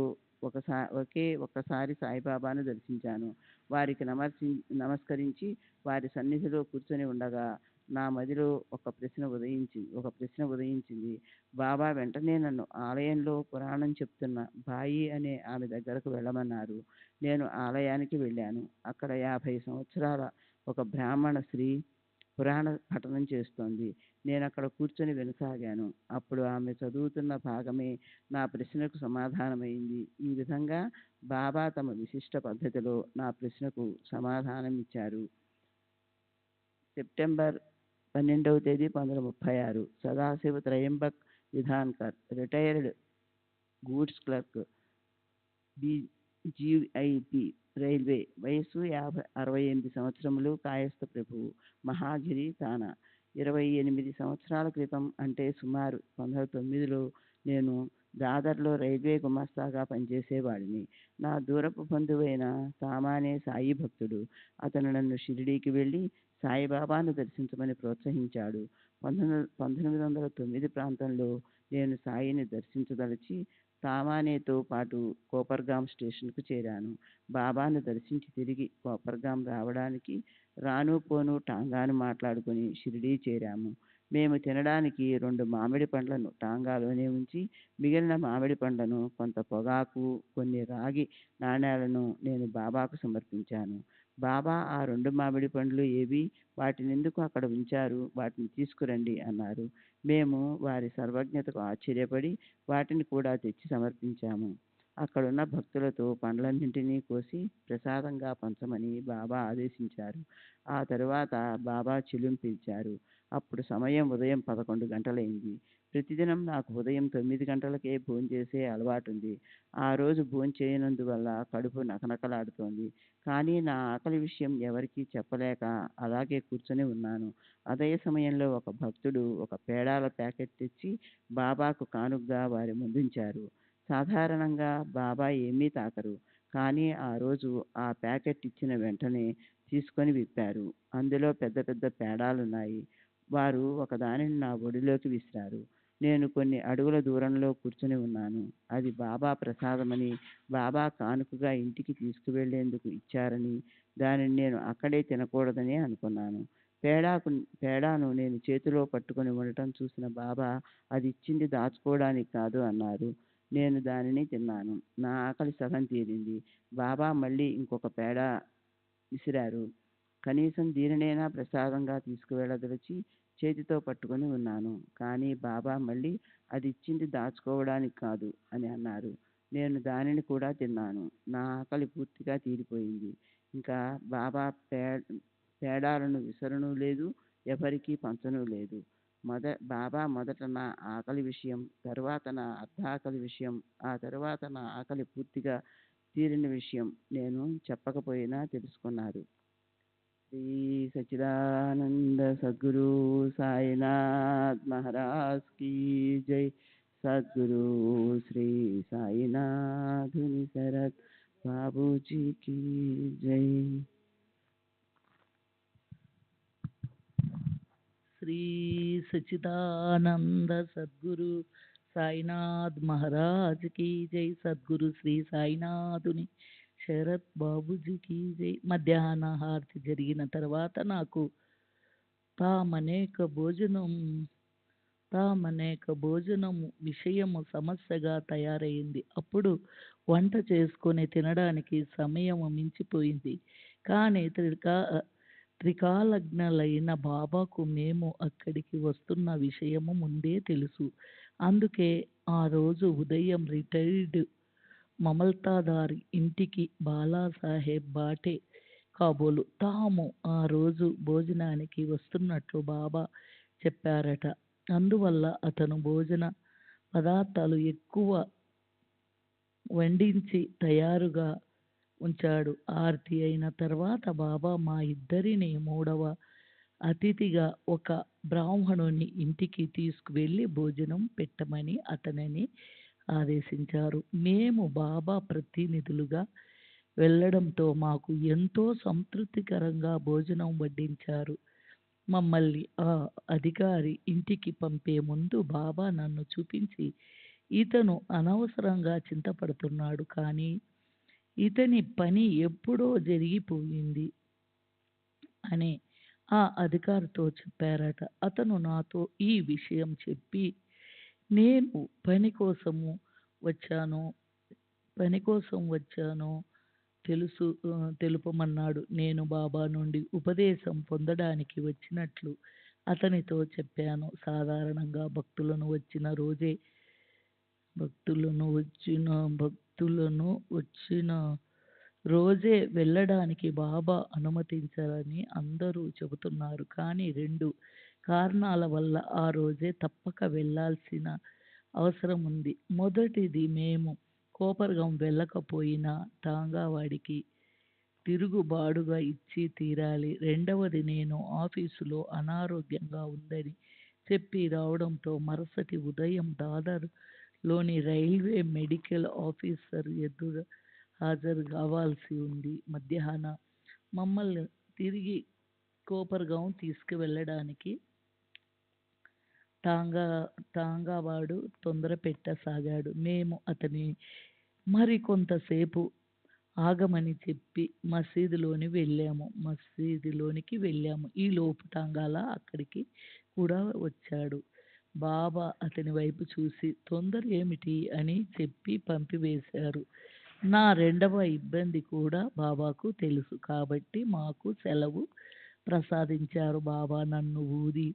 ఒకే ఒక్కసారి సాయిబాబాను దర్శించాను. వారికి నమస్కరించి వారి సన్నిధిలో కూర్చొని ఉండగా నా మదిలో ఒక ప్రశ్న ఉదయించింది. బాబా వెంటనే నన్ను ఆలయంలో పురాణం చెప్తున్న బాయి అనే ఆమె దగ్గరకు వెళ్ళమన్నారు. నేను ఆలయానికి వెళ్ళాను. అక్కడ 50 సంవత్సరాల ఒక బ్రాహ్మణ స్త్రీ పురాణ పఠనం చేస్తోంది. నేను అక్కడ కూర్చొని వినసాగాను. అప్పుడు ఆమె చదువుతున్న భాగమే నా ప్రశ్నకు సమాధానమైంది. ఈ విధంగా బాబా తమ విశిష్ట పద్ధతిలో నా ప్రశ్నకు సమాధానం ఇచ్చారు. సెప్టెంబర్ 12వ తేదీ 1936 Sadashiv Trimbak Vidhankar, retired goods clerk, GIP railway, వయస్సు 68 సంవత్సరములు, కాయస్థ ప్రభువు, మహాగిరి తానా. 28 సంవత్సరాల క్రితం అంటే సుమారు 1909లో నేను దాదర్లో రైల్వే గుమాస్తాగా పనిచేసేవాడిని. నా దూరపు బంధువైన సామానే సాయి భక్తుడు. అతను నన్ను షిరిడీకి వెళ్ళి సాయిబాబాను దర్శించమని ప్రోత్సహించాడు. 1909 ప్రాంతంలో నేను సాయిని దర్శించదలిచి తామానేతో పాటు కోపర్గాం స్టేషన్కు చేరాను. బాబాను దర్శించి తిరిగి కోపర్గాం రావడానికి రాను పోను టాంగాను మాట్లాడుకుని షిరిడీ చేరాము. మేము తినడానికి 2 మామిడి పండ్లను టాంగాలోనే ఉంచి మిగిలిన మామిడి పండ్లను, కొంత పొగాకు, కొన్ని రాగి నాణేలను నేను బాబాకు సమర్పించాను. బాబా ఆ 2 మామిడి పండ్లు ఏవి, వాటినెందుకు అక్కడ ఉంచారు, వాటిని తీసుకురండి అన్నారు. మేము వారి సర్వజ్ఞతకు ఆశ్చర్యపడి వాటిని కూడా తెచ్చి సమర్పించాము. అక్కడున్న భక్తులతో పండ్లన్నింటినీ కోసి ప్రసాదంగా పంచమని బాబా ఆదేశించారు. ఆ తరువాత బాబా చిలుం పిలిచారు. అప్పుడు సమయం ఉదయం 11 గంటలైంది. ప్రతిదినం నాకు ఉదయం 9 గంటలకే భోంచేసే అలవాటుంది. ఆ రోజు భోంచేయనందువల్ల కడుపు నకనకలాడుతోంది. కానీ నా ఆకలి విషయం ఎవరికీ చెప్పలేక అలాగే కూర్చొని ఉన్నాను. అదే సమయంలో ఒక భక్తుడు ఒక పేడాల ప్యాకెట్ తెచ్చి బాబాకు కానుగ్గా వారి ముందుంచారు. సాధారణంగా బాబా ఏమీ తాకరు. కానీ ఆ రోజు ఆ ప్యాకెట్ ఇచ్చిన వెంటనే తీసుకొని విప్పారు. అందులో పెద్ద పెద్ద పేడాలున్నాయి. వారు ఒకదానిని నా ఒడిలోకి విసిరారు. నేను కొన్ని అడుగుల దూరంలో కూర్చుని ఉన్నాను. అది బాబా ప్రసాదమని, బాబా కానుకగా ఇంటికి తీసుకువెళ్లేందుకు ఇచ్చారని, దానిని నేను అక్కడే తినకూడదని అనుకున్నాను. పేడాను నేను చేతిలో పట్టుకొని ఉండటం చూసిన బాబా అది ఇచ్చింది దాచుకోవడానికి కాదు అన్నారు. నేను దానిని తిన్నాను. నా ఆకలి సగం తీరింది. బాబా మళ్ళీ ఇంకొక పేడ విసిరారు. కనీసం దీనినైనా ప్రసాదంగా తీసుకువెళ్ళదలిచి చేతితో పట్టుకొని ఉన్నాను. కానీ బాబా మళ్ళీ అది ఇచ్చింది దాచుకోవడానికి కాదు అని అన్నారు. నేను దానిని కూడా తిన్నాను. నా ఆకలి పూర్తిగా తీరిపోయింది. ఇంకా బాబా పేడాలను విసరను లేదు, ఎవరికీ పంచను లేదు. బాబా మొదట నా ఆకలి విషయం, తరువాత నా అర్ధాకలి విషయం, ఆ తరువాత నా ఆకలి పూర్తిగా తీరిన విషయం నేను చెప్పకపోయినా తెలుసుకున్నారు. శ్రీ సచ్చిదానంద సద్గురు సాయినాథ్ మహారాజ్ की जय. सद्गुरु श्री साईनाथुनि शरद बाबूजी की जय. శ్రీ సచ్చిదానంద సద్గురు సాయినాథ్ మహారాజ్ కి జై. సద్గురు శ్రీ సాయినాథుని శరత్ బాబుజీకి జై. మధ్యాహ్న హారతి జరిగిన తర్వాత నాకు తామనేక భోజనం విషయము సమస్యగా తయారైంది. అప్పుడు వంట చేసుకొని తినడానికి సమయం మించిపోయింది. కానీ త్రికాలజ్ఞులైన బాబాకు మేము అక్కడికి వస్తున్న విషయము ముందే తెలుసు. అందుకే ఆ రోజు ఉదయం రిటైర్డ్ మమల్తాదారి ఇంటికి బాలాసాహెబ్ బాటే కాబోలు తాము ఆ రోజు భోజనానికి వస్తున్నట్లు బాబా చెప్పారట. అందువల్ల అతను భోజన పదార్థాలు ఎక్కువ వండించి తయారుగా ఉంచాడు. ఆరతి అయిన తర్వాత బాబా మా ఇద్దరిని 3వ అతిథిగా ఒక బ్రాహ్మణుని ఇంటికి తీసుకువెళ్ళి భోజనం పెట్టమని అతనిని ఆదేశించారు. మేము బాబా ప్రతినిధులుగా వెళ్ళడంతో మాకు ఎంతో సంతృప్తికరంగా భోజనం వడ్డించారు. మమ్మల్ని ఆ అధికారి ఇంటికి పంపే ముందు బాబా నన్ను చూపించి, ఇతను అనవసరంగా చింతపడుతున్నాడు, కానీ ఇతని పని ఎప్పుడో జరిగిపోయింది అని ఆ అధికారితో చెప్పారట. అతను నాతో ఈ విషయం చెప్పి, నేను పని కోసం వచ్చాను తెలుపమన్నాడు. నేను బాబా నుండి ఉపదేశం పొందడానికి వచ్చినట్లు అతనితో చెప్పాను. సాధారణంగా భక్తులను వచ్చిన రోజే వెళ్ళడానికి బాబా అనుమతించరని అందరూ చెబుతున్నారు. కానీ 2 కారణాల వల్ల ఆ రోజే తప్పక వెళ్ళాల్సిన అవసరం ఉంది. మొదటిది, మేము కోపర్గాం వెళ్ళకపోయినా టాంగావాడికి తిరుగుబాటుగా ఇచ్చి తీరాలి. రెండవది, నేను ఆఫీసులో అనారోగ్యంగా ఉందని చెప్పి రావడంతో మరుసటి ఉదయం దాదర్లోని రైల్వే మెడికల్ ఆఫీసర్ ఎదుట హాజరు కావాల్సి ఉంది. మధ్యాహ్నం మమ్మల్ని తిరిగి కోపర్గాం తీసుకువెళ్ళడానికి టాంగావాడు తొందర పెట్టసాగాడు. మేము అతని మరికొంతసేపు ఆగమని చెప్పి మసీదులోనికి వెళ్ళాము. ఈలోపు టాంగాల అక్కడికి కూడా వచ్చాడు. బాబా అతని వైపు చూసి తొందర ఏమిటి అని చెప్పి పంపివేశారు. నా రెండవ ఇబ్బంది కూడా బాబాకు తెలుసు కాబట్టి మాకు సెలవు ప్రసాదించారు. బాబా నన్ను ఊది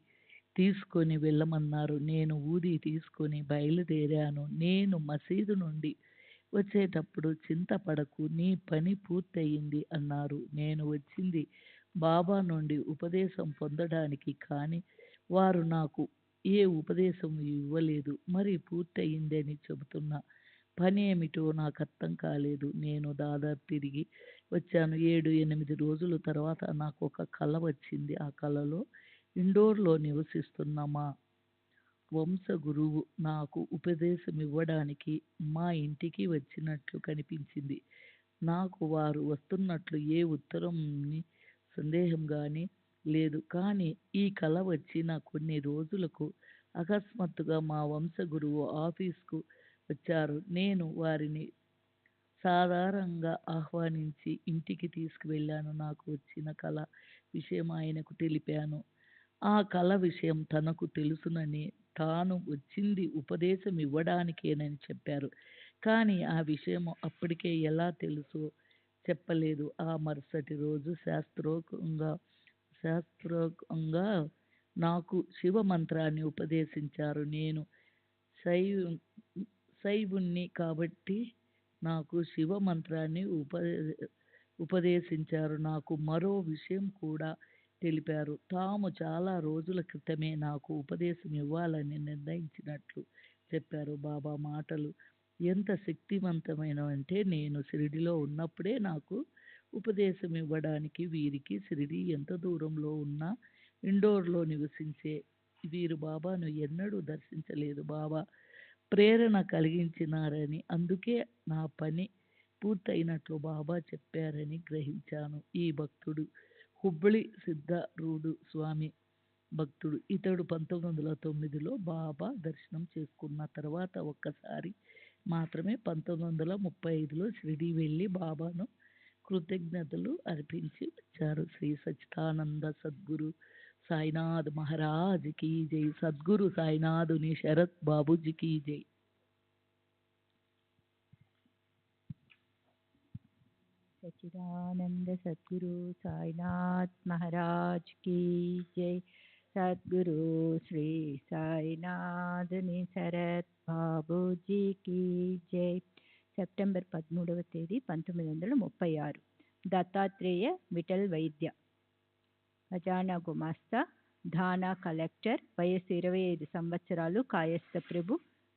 తీసుకొని వెళ్ళమన్నారు. నేను ఊది తీసుకొని బయలుదేరాను. నేను మసీదు నుండి వచ్చేటప్పుడు చింతపడకు, నీ పని పూర్తయింది అన్నారు. నేను వచ్చింది బాబా నుండి ఉపదేశం పొందడానికి, కానీ వారు నాకు ఏ ఉపదేశం ఇవ్వలేదు. మరి పూర్తయిందని చెబుతున్న పని ఏమిటో నాకు అర్థం కాలేదు. నేను దాదాపు తిరిగి వచ్చాను. 7-8 రోజుల తర్వాత నాకు ఒక కల వచ్చింది. ఆ కలలో ఇండోర్లో నివసిస్తున్న మా వంశ గురువు నాకు ఉపదేశం ఇవ్వడానికి మా ఇంటికి వచ్చినట్లు కనిపించింది. నాకు వారు వస్తున్నట్లు ఏ ఉత్తరంని సందేహం కానీ లేదు. కానీ ఈ కల వచ్చిన కొన్ని రోజులకు అకస్మాత్తుగా మా వంశ గురువు ఆఫీస్కు వచ్చారు. నేను వారిని సాధారణంగా ఆహ్వానించి ఇంటికి తీసుకువెళ్ళాను. నాకు వచ్చిన కల విషయం ఆయనకు తెలిపాను. ఆ కల విషయం తనకు తెలుసునని, తాను వచ్చింది ఉపదేశం ఇవ్వడానికేనని చెప్పారు. కానీ ఆ విషయం అప్పటికే ఎలా తెలుసో చెప్పలేదు. ఆ మరుసటి రోజు శాస్త్రోక్తంగా నాకు శివ మంత్రాన్ని ఉపదేశించారు. నేను శైవుణ్ణి కాబట్టి నాకు శివ మంత్రాన్ని ఉపదేశించారు. నాకు మరో విషయం కూడా తెలిపారు. తాము చాలా రోజుల క్రితమే నాకు ఉపదేశం ఇవ్వాలని నిర్ణయించినట్లు చెప్పారు. బాబా మాటలు ఎంత శక్తివంతమైనవంటే, నేను షిరిడీలో ఉన్నప్పుడే నాకు ఉపదేశం ఇవ్వడానికి వీరికి షిరిడీ ఎంత దూరంలో ఉన్నా ఇండోర్లో నివసించే వీరు బాబాను ఎన్నడూ దర్శించలేదు. బాబా ప్రేరణ కలిగించినారని, అందుకే నా పని పూర్తయినట్లు బాబా చెప్పారని గ్రహించాను. ఈ భక్తుడు హుబ్ళి సిద్ధారూఢ స్వామి భక్తుడు. ఇతడు 1909లో బాబా దర్శనం చేసుకున్న తర్వాత ఒక్కసారి మాత్రమే 1935లో షిరిడీ వెళ్ళి బాబాను కృతజ్ఞతలు అర్పించి వచ్చారు. శ్రీ సచ్చిదానంద సద్గురు సాయినాథ్ మహారాజ్ కీ జై. సద్గురు సాయినాథుని శరత్ బాబూజీ కీ జై. सच्चिदानंद सद्गुरु साईनाथ महाराज की जय. सद्गुरु श्री साईनाथुनि शरత్ బాబూజీకి జై. సెప్టెంబర్ 13వ తేదీ 1936. దత్తాత్రేయ విఠల్ వైద్య, ఖజానా గుమాస్తా, ధానా కలెక్టర్, వయస్సు 25 సంవత్సరాలు, కాయస్థ ప్రభు.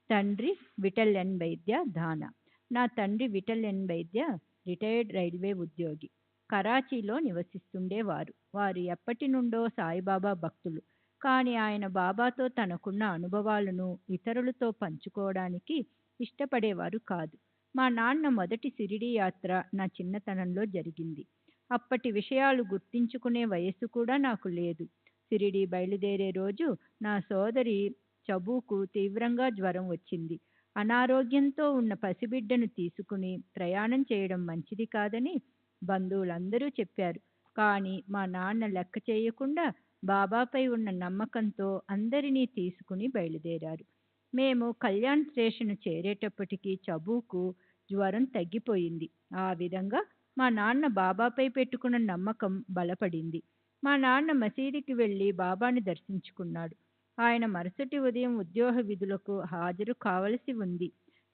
తండ్రి విఠల్ ఎన్ వైద్య, ధానా. నా తండ్రి విఠల్ ఎన్ వైద్య రిటైర్డ్ రైల్వే ఉద్యోగి. కరాచీలో నివసిస్తుండేవారు. వారు ఎప్పటి నుండో సాయిబాబా భక్తులు. కానీ ఆయన బాబాతో తనకున్న అనుభవాలను ఇతరులతో పంచుకోవడానికి ఇష్టపడేవారు కాదు. మా నాన్న మొదటి షిరిడీ యాత్ర నా చిన్నతనంలో జరిగింది. అప్పటి విషయాలు గుర్తించుకునే వయస్సు కూడా నాకు లేదు. షిరిడీ బయలుదేరే రోజు నా సోదరి చబూకు తీవ్రంగా జ్వరం వచ్చింది. అనారోగ్యంతో ఉన్న పసిబిడ్డను తీసుకుని ప్రయాణం చేయడం మంచిది కాదని బంధువులందరూ చెప్పారు. కానీ మా నాన్న లెక్క చేయకుండా బాబాపై ఉన్న నమ్మకంతో అందరినీ తీసుకుని బయలుదేరారు. మేము కళ్యాణ్ స్టేషన్ చేరేటప్పటికి చబూకు జ్వరం తగ్గిపోయింది. ఆ విధంగా మా నాన్న బాబాపై పెట్టుకున్న నమ్మకం బలపడింది. మా నాన్న మసీదుకి వెళ్ళి బాబాని దర్శించుకున్నాడు. ఆయన మరుసటి ఉదయం ఉద్యోగ విధులకు హాజరు కావలసి ఉంది.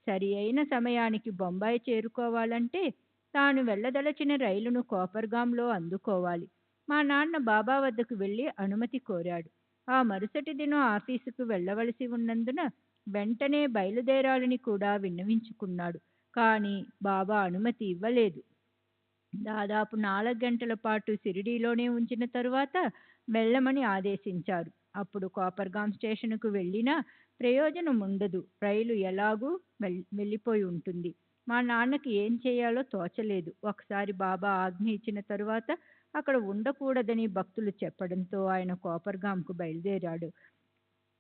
సరి అయిన సమయానికి బొంబాయి చేరుకోవాలంటే తాను వెళ్ళదలచిన రైలును కోపర్గాంలో అందుకోవాలి. మా నాన్న బాబా వద్దకు వెళ్ళి అనుమతి కోరాడు. ఆ మరుసటి దినం ఆఫీసుకు వెళ్ళవలసి ఉన్నందున వెంటనే బయలుదేరాలని కూడా విన్నవించుకున్నాడు. కానీ బాబా అనుమతి ఇవ్వలేదు. దాదాపు 4 గంటల పాటు షిరిడీలోనే ఉంచిన తరువాత వెళ్ళమని ఆదేశించారు. అప్పుడు కోపర్గాం స్టేషన్కు వెళ్ళినా ప్రయోజనం ఉండదు. రైలు ఎలాగూ వెళ్ళిపోయి ఉంటుంది. మా నాన్నకి ఏం చేయాలో తోచలేదు. ఒకసారి బాబా ఆజ్ఞ ఇచ్చిన తరువాత అక్కడ ఉండకూడదని భక్తులు చెప్పడంతో ఆయన కోపర్గాంకు బయలుదేరాడు.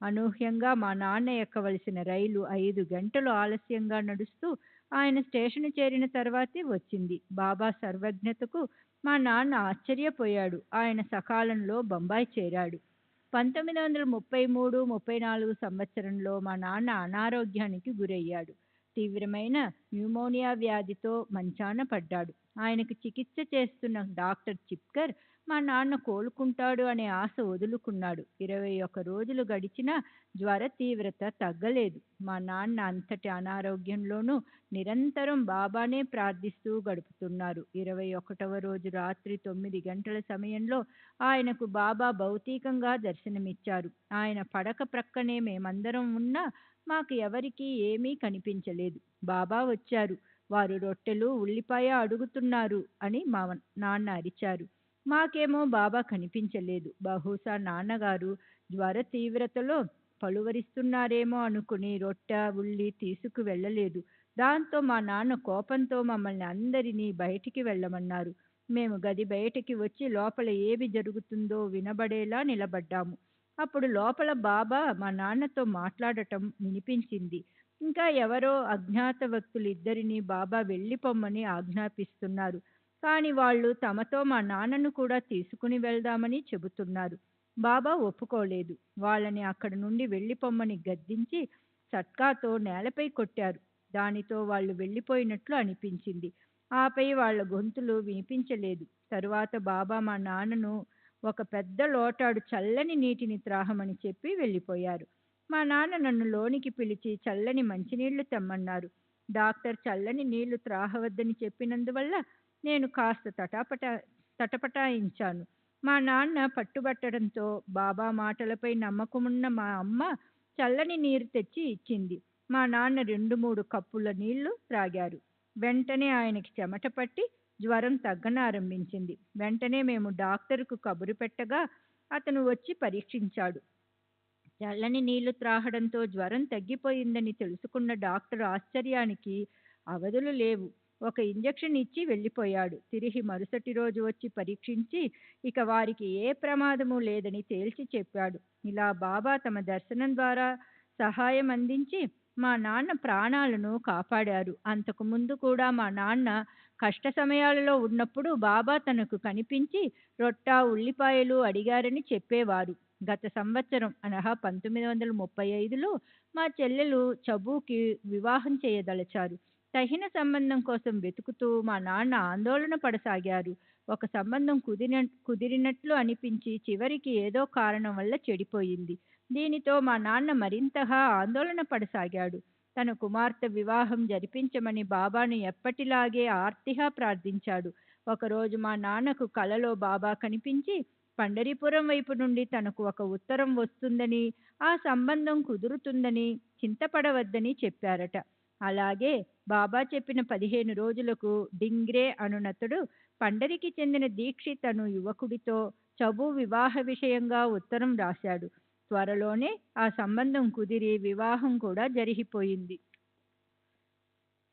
అనూహ్యంగా మా నాన్న ఎక్కవలసిన రైలు 5 గంటలు ఆలస్యంగా నడుస్తూ ఆయన స్టేషన్ చేరిన తర్వాతే వచ్చింది. బాబా సర్వజ్ఞతకు మా నాన్న ఆశ్చర్యపోయాడు. ఆయన సకాలంలో బొంబాయి చేరాడు. 1933-34 సంవత్సరంలో మా నాన్న అనారోగ్యానికి గురయ్యాడు. తీవ్రమైన న్యూమోనియా వ్యాధితో మంచాన పడ్డాడు. ఆయనకు చికిత్స చేస్తున్న డాక్టర్ చిప్కర్ మా నాన్న కోలుకుంటాడు అనే ఆశ వదులుకున్నాడు. 21 రోజులు గడిచినా జ్వర తీవ్రత తగ్గలేదు. మా నాన్న అంతటి అనారోగ్యంలోనూ నిరంతరం బాబానే ప్రార్థిస్తూ గడుపుతున్నారు. 21వ రోజు రాత్రి 9 గంటల సమయంలో ఆయనకు బాబా భౌతికంగా దర్శనమిచ్చారు. ఆయన పడక ప్రక్కనే మేమందరం ఉన్నా మాకు ఎవరికీ ఏమీ కనిపించలేదు. బాబా వచ్చారు. వారు రొట్టెలు, ఉల్లిపాయ అడుగుతున్నారు అని మా నాన్న అరిచారు. మాకేమో బాబా కనిపించలేదు. బహుశా నాన్నగారు జ్వర తీవ్రతలో పలువరిస్తున్నారేమో అనుకుని రొట్టె, ఉల్లి తీసుకు వెళ్ళలేదు. దాంతో మా నాన్న కోపంతో మమ్మల్ని అందరినీ బయటికి వెళ్ళమన్నారు. మేము గది బయటికి వచ్చి లోపల ఏమి జరుగుతుందో వినబడేలా నిలబడ్డాము. అప్పుడు లోపల బాబా మా నాన్నతో మాట్లాడటం వినిపించింది. ఇంకా ఎవరో అజ్ఞాత వ్యక్తులు ఇద్దరిని బాబా వెళ్ళిపోమ్మని ఆజ్ఞాపిస్తున్నారు. కానీ వాళ్ళు తమతో మా నాన్నను కూడా తీసుకుని వెళ్దామని చెబుతున్నారు. బాబా ఒప్పుకోలేదు. వాళ్ళని అక్కడి నుండి వెళ్ళిపోమ్మని గద్దించి సట్కాతో నేలపై కొట్టారు. దానితో వాళ్ళు వెళ్ళిపోయినట్లు అనిపించింది. ఆపై వాళ్ళ గొంతులు వినిపించలేదు. తరువాత బాబా మా నాన్నను ఒక పెద్ద లోటాడు చల్లని నీటిని త్రాహమని చెప్పి వెళ్ళిపోయారు. మా నాన్న నన్ను లోనికి పిలిచి చల్లని మంచినీళ్లు తెమ్మన్నారు. డాక్టర్ చల్లని నీళ్లు త్రాహవద్దని చెప్పినందువల్ల నేను కాస్త తటపటాయించాను. మా నాన్న పట్టుబట్టడంతో బాబా మాటలపై నమ్మకమున్న మా అమ్మ చల్లని నీరు తెచ్చి ఇచ్చింది. మా నాన్న 2-3 కప్పుల నీళ్లు త్రాగారు. వెంటనే ఆయనకి చెమట పట్టి జ్వరం తగ్గనారంభించింది. వెంటనే మేము డాక్టర్కు కబురు పెట్టగా అతను వచ్చి పరీక్షించాడు. చల్లని నీళ్లు త్రాగడంతో జ్వరం తగ్గిపోయిందని తెలుసుకున్న డాక్టర్ ఆశ్చర్యానికి అవధులు లేవు. ఒక ఇంజెక్షన్ ఇచ్చి వెళ్ళిపోయాడు. తిరిగి మరుసటి రోజు వచ్చి పరీక్షించి ఇక వారికి ఏ ప్రమాదము లేదని తేల్చి చెప్పాడు. ఇలా బాబా తమ దర్శనం ద్వారా సహాయం అందించి మా నాన్న ప్రాణాలను కాపాడారు. అంతకు ముందు కూడా మా నాన్న కష్ట సమయాలలో ఉన్నప్పుడు బాబా తనకు కనిపించి రొట్టె, ఉల్లిపాయలు అడిగారని చెప్పేవారు. గత సంవత్సరం అనగా 1935లో మా చెల్లెలు చబూకి వివాహం చేయదలచారు. తగిన సంబంధం కోసం వెతుకుతూ మా నాన్న ఆందోళన పడసాగారు. ఒక సంబంధం కుదిరినట్లు అనిపించి చివరికి ఏదో కారణం వల్ల చెడిపోయింది. దీనితో మా నాన్న మరింతగా ఆందోళన పడసాగాడు. తన కుమార్తె వివాహం జరిపించమని బాబాను ఎప్పటిలాగే ఆర్తిగా ప్రార్థించాడు. ఒకరోజు మా నాన్నకు కలలో బాబా కనిపించి పండరీపురం వైపు నుండి తనకు ఒక ఉత్తరం వస్తుందని, ఆ సంబంధం కుదురుతుందని, చింతపడవద్దని చెప్పారట. అలాగే బాబా చెప్పిన 15 రోజులకు డింగ్రే అనునతుడు పండరికి చెందిన దీక్షిత్ అను యువకుడితో చబు వివాహ విషయంగా ఉత్తరం రాశాడు. త్వరలోనే ఆ సంబంధం కుదిరి వివాహం కూడా జరిగిపోయింది.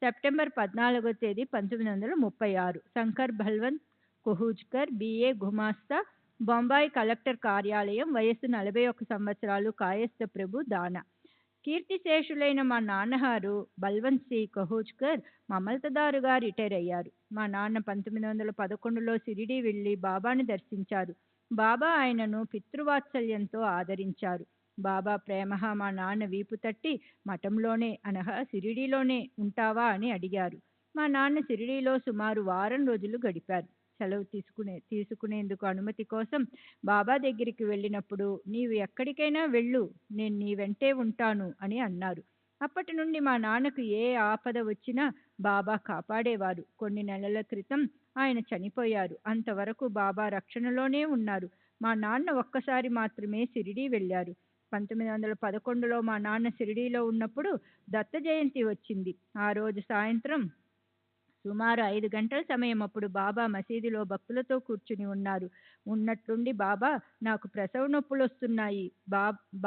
సెప్టెంబర్ 14వ తేదీ 1936 శంకర్ బల్వంత్ కుహూజ్కర్, బిఏ గుమాస్తా, బొంబాయి కలెక్టర్ కార్యాలయం. వయస్సు 41 సంవత్సరాలు. కాయస్థ ప్రభు దాన. కీర్తిశేషులైన మా నాన్నగారు బల్వంత్ సి కహూజ్కర్ మమల్తదారుగా రిటైర్ అయ్యారు. మా నాన్న 1911లో షిరిడీ వెళ్ళి బాబాను దర్శించారు. బాబా ఆయనను పితృవాత్సల్యంతో ఆదరించారు. బాబా ప్రేమగా మా నాన్న వీపు తట్టి మఠంలోనే అనగా షిరిడీలోనే ఉంటావా అని అడిగారు. మా నాన్న షిరిడీలో సుమారు వారం రోజులు గడిపారు. సెలవు తీసుకునేందుకు అనుమతి కోసం బాబా దగ్గరికి వెళ్ళినప్పుడు నీవు ఎక్కడికైనా వెళ్ళు, నేను నీ వెంటే ఉంటాను అని అన్నారు. అప్పటి నుండి మా నాన్నకు ఏ ఆపద వచ్చినా బాబా కాపాడేవారు. కొన్ని నెలల క్రితం ఆయన చనిపోయారు. అంతవరకు బాబా రక్షణలోనే ఉన్నారు. మా నాన్న ఒక్కసారి మాత్రమే షిరిడీ వెళ్ళారు. 1911లో మా నాన్న షిరిడీలో ఉన్నప్పుడు దత్త జయంతి వచ్చింది. ఆ రోజు సాయంత్రం సుమారు 5 గంటల సమయం అప్పుడు బాబా మసీదులో భక్తులతో కూర్చుని ఉన్నారు. ఉన్నట్లుండి బాబా, నాకు ప్రసవ నొప్పులొస్తున్నాయి,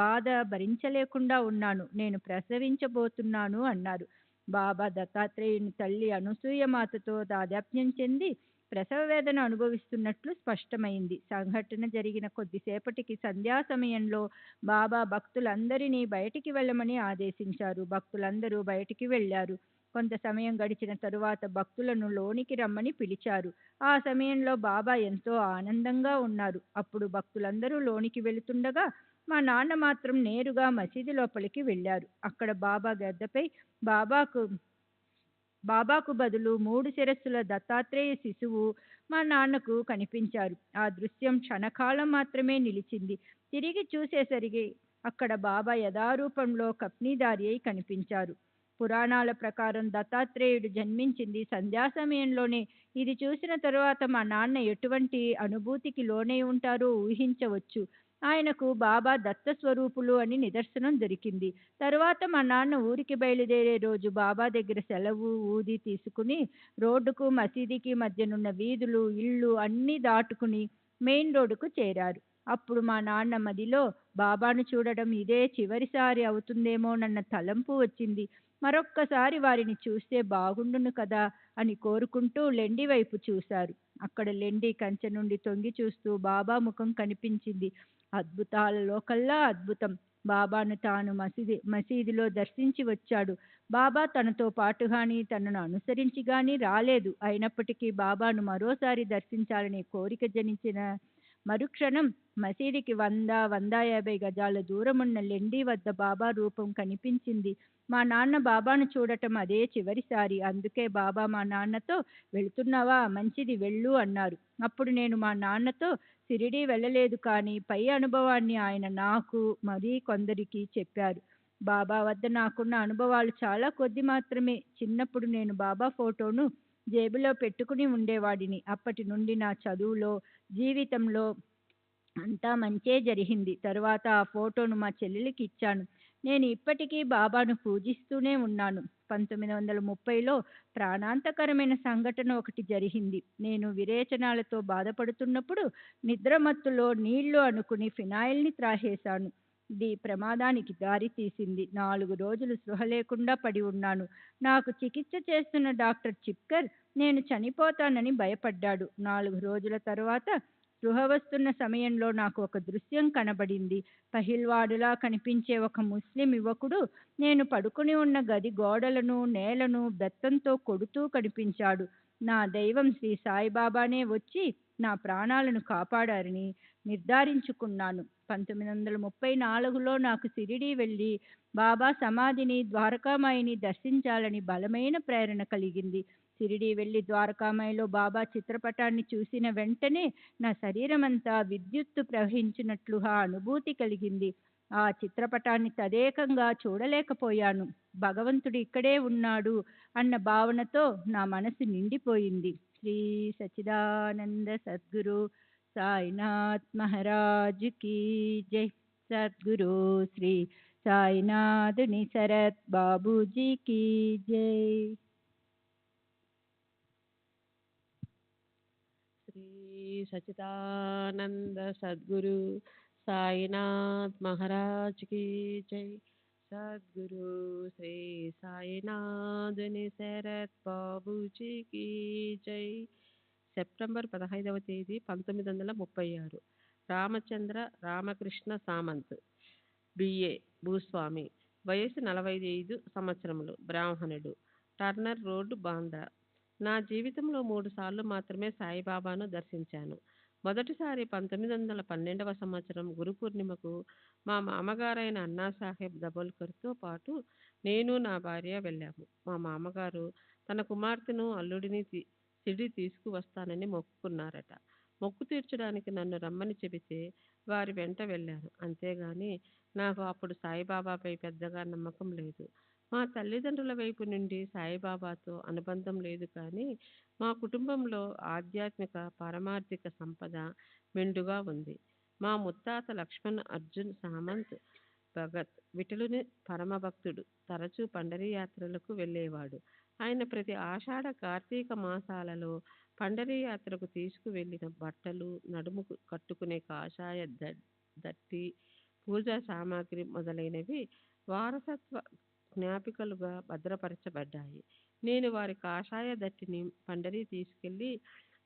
బాధ భరించలేకుండా ఉన్నాను, నేను ప్రసవించబోతున్నాను అన్నారు. బాబా దత్తాత్రేయుని తల్లి అనసూయమాతతో తాదాత్మ్యం చెంది ప్రసవ వేదన అనుభవిస్తున్నట్లు స్పష్టమైంది. సంఘటన జరిగిన కొద్దిసేపటికి సంధ్యా సమయంలో బాబా భక్తులందరినీ బయటికి వెళ్ళమని ఆదేశించారు. భక్తులందరూ బయటికి వెళ్ళారు. కొంత సమయం గడిచిన తరువాత భక్తులను లోనికి రమ్మని పిలిచారు. ఆ సమయంలో బాబా ఎంతో ఆనందంగా ఉన్నారు. అప్పుడు భక్తులందరూ లోనికి వెళుతుండగా మా నాన్న మాత్రం నేరుగా మసీదు లోపలికి వెళ్ళారు. అక్కడ బాబా గద్దపై బాబాకు బదులు 3 శిరస్సుల దత్తాత్రేయ శిశువు మా నాన్నకు కనిపించారు. ఆ దృశ్యం క్షణకాలం మాత్రమే నిలిచింది. తిరిగి చూసేసరికి అక్కడ బాబా యథారూపంలో కప్నీదారి అయి కనిపించారు. పురాణాల ప్రకారం దత్తాత్రేయుడు జన్మించింది సంధ్యా సమయంలోనే. ఇది చూసిన తరువాత మా నాన్న ఎటువంటి అనుభూతికి లోనై ఉంటారో ఊహించవచ్చు. ఆయనకు బాబా దత్త స్వరూపులు అని నిదర్శనం దొరికింది. తరువాత మా నాన్న ఊరికి బయలుదేరే రోజు బాబా దగ్గర సెలవు ఊది తీసుకుని రోడ్డుకు మసీదుకి మధ్యనున్న వీధులు, ఇళ్ళు అన్నీ దాటుకుని మెయిన్ రోడ్డుకు చేరారు. అప్పుడు మా నాన్న మదిలో బాబాను చూడడం ఇదే చివరిసారి అవుతుందేమోనన్న తలంపు వచ్చింది. మరొక్కసారి వారిని చూస్తే బాగుండును కదా అని కోరుకుంటూ లెండి వైపు చూశారు. అక్కడ లెండి కంచె నుండి తొంగి చూస్తూ బాబా ముఖం కనిపించింది. అద్భుతాలలో కల్లా అద్భుతం. బాబాను తాను మసీదులో దర్శించి వచ్చాడు. బాబా తనతో పాటు గాని తనను అనుసరించి గాని రాలేదు. అయినప్పటికీ బాబాను మరోసారి దర్శించాలనే కోరిక జనించిన మరుక్షణం మసీదుకి 100-150 గజాల దూరమున్న లెండి వద్ద బాబా రూపం కనిపించింది. మా నాన్న బాబాను చూడటం అదే చివరిసారి. అందుకే బాబా మా నాన్నతో, వెళుతున్నావా, మంచిది, వెళ్ళు అన్నారు. అప్పుడు నేను మా నాన్నతో షిరిడీ వెళ్ళలేదు, కానీ పై అనుభవాన్ని ఆయన నాకు మరీ కొందరికి చెప్పారు. బాబా వద్ద నాకున్న అనుభవాలు చాలా కొద్ది మాత్రమే. చిన్నప్పుడు నేను బాబా ఫోటోను జేబులో పెట్టుకుని ఉండేవాడిని. అప్పటి నుండి నా చదువులో, జీవితంలో అంతా మంచే జరిగింది. తరువాత ఆ ఫోటోను మా చెల్లెలికి ఇచ్చాను. నేను ఇప్పటికీ బాబాను పూజిస్తూనే ఉన్నాను. 1930లో ప్రాణాంతకరమైన సంఘటన ఒకటి జరిగింది. నేను విరేచనాలతో బాధపడుతున్నప్పుడు నిద్రమత్తులో నీళ్లు అనుకుని ఫినాయిల్ని త్రాగేశాను. ఇది ప్రమాదానికి దారి తీసింది. 4 రోజులు స్పృహ లేకుండా పడి ఉన్నాను. నాకు చికిత్స చేస్తున్న డాక్టర్ చిప్కర్ నేను చనిపోతానని భయపడ్డాడు. 4 రోజుల తరువాత స్పృహ వస్తున్న సమయంలో నాకు ఒక దృశ్యం కనబడింది. పహిల్వాడులా కనిపించే ఒక ముస్లిం యువకుడు నేను పడుకుని ఉన్న గది గోడలను, నేలను బెత్తంతో కొడుతూ కనిపించాడు. నా దైవం శ్రీ సాయిబాబానే వచ్చి నా ప్రాణాలను కాపాడారని నిర్ధారించుకున్నాను. 1934లో నాకు షిరిడీ వెళ్ళి బాబా సమాధిని, ద్వారకామాయిని దర్శించాలని బలమైన ప్రేరణ కలిగింది. షిరిడీ వెళ్ళి ద్వారకామాయిలో బాబా చిత్రపటాన్ని చూసిన వెంటనే నా శరీరమంతా విద్యుత్తు ప్రవహించినట్లుగా అనుభూతి కలిగింది. ఆ చిత్రపటాన్ని తదేకంగా చూడలేకపోయాను. భగవంతుడు ఇక్కడే ఉన్నాడు అన్న భావనతో నా మనసు నిండిపోయింది. శ్రీ సచ్చిదానంద సద్గురు సాయినాథ్ మహారాజ్ కీ జై. సద్గురు శ్రీ సాయినాథుని శరత్ బాబూజీ కీ జై. శ్రీ సచిదానంద సద్గురు సాయినాథ్ మహారాజ్ की जय. సద్గురు శ్రీ సాయినాథుని శరత్ బాబూజీ की जय. సెప్టెంబర్ 15వ తేదీ 1936. రామచంద్ర రామకృష్ణ సామంత్, బిఏ, భూస్వామి, వయసు 45 సంవత్సరములు, బ్రాహ్మణుడు, టర్నర్ రోడ్, బాంద్రా. నా జీవితంలో 3 సార్లు మాత్రమే సాయిబాబాను దర్శించాను. మొదటిసారి 1912వ సంవత్సరం గురు పూర్ణిమకు మా మామగారైన అన్నాసాహెబ్ దబోల్కర్తో పాటు నేను, నా భార్య వెళ్ళాము. మా మామగారు తన కుమార్తెను, అల్లుడిని షిరిడీ తీసుకువస్తానని మొక్కుకున్నారట. మొక్కు తీర్చడానికి నన్ను రమ్మని చెబితే వారి వెంట వెళ్ళాను. అంతేగాని నాకు అప్పుడు సాయిబాబాపై పెద్దగా నమ్మకం లేదు. మా తల్లిదండ్రుల వైపు నుండి సాయిబాబాతో అనుబంధం లేదు కానీ మా కుటుంబంలో ఆధ్యాత్మిక పారమార్థిక సంపద మెండుగా ఉంది. మా ముత్తాత లక్ష్మణ్ అర్జున్ సామంత్ భగత్ విఠలుని పరమభక్తుడు. తరచూ పండరీ యాత్రలకు వెళ్ళేవాడు. ఆయన ప్రతి ఆషాఢ కార్తీక మాసాలలో పండరీ యాత్రకు తీసుకువెళ్ళిన బట్టలు, నడుముకు కట్టుకునే కాషాయ దట్టి, పూజా సామాగ్రి మొదలైనవి వారసత్వ జ్ఞాపికలుగా భద్రపరచబడ్డాయి. నేను వారి కాషాయ దట్టిని పండరీ తీసుకెళ్లి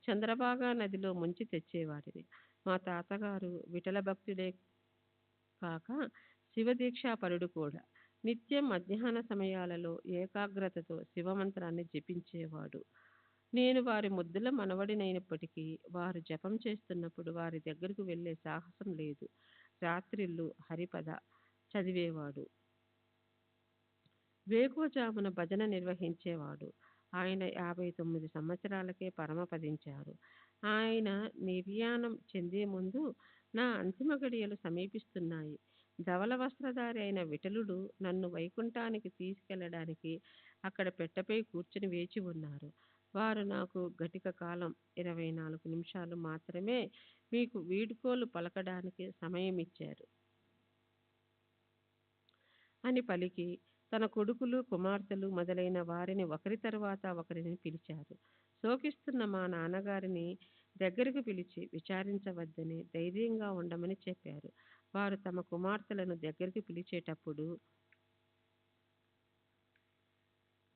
చంద్రభాగా నదిలో ముంచి తెచ్చేవాడిని. మా తాతగారు విఠల భక్తుడే కాక శివదీక్షాపరుడు కూడా. నిత్యం మధ్యాహ్న సమయాలలో ఏకాగ్రతతో శివమంత్రాన్ని జపించేవాడు. నేను వారి ముద్దుల మనవడినైనప్పటికీ వారు జపం చేస్తున్నప్పుడు వారి దగ్గరకు వెళ్ళే సాహసం లేదు. రాత్రిళ్ళు హరిపద చదివేవాడు. వేకువజామున భజన నిర్వహించేవాడు. ఆయన 59 సంవత్సరాలకే పరమపదించారు. ఆయన నిర్యాణం చెందే ముందు నా అంతిమ గడియలు సమీపిస్తున్నాయి. ధవల వస్త్రధారి అయిన విఠలుడు నన్ను వైకుంఠానికి తీసుకెళ్లడానికి అక్కడ పెట్టెపై కూర్చుని వేచి ఉన్నారు. వారు నాకు గటిక కాలం 24 నిమిషాలు మాత్రమే మీకు వీడ్కోలు పలకడానికి సమయం ఇచ్చారు అని పలికి తన కొడుకులు, కుమార్తెలు మొదలైన వారిని ఒకరి తరువాత ఒకరిని పిలిచారు. శోకిస్తున్న మా నాన్నగారిని దగ్గరకు పిలిచి విచారించవద్దని, ధైర్యంగా ఉండమని చెప్పారు. వారు తమ కుమార్తెలను దగ్గరికి పిలిచేటప్పుడు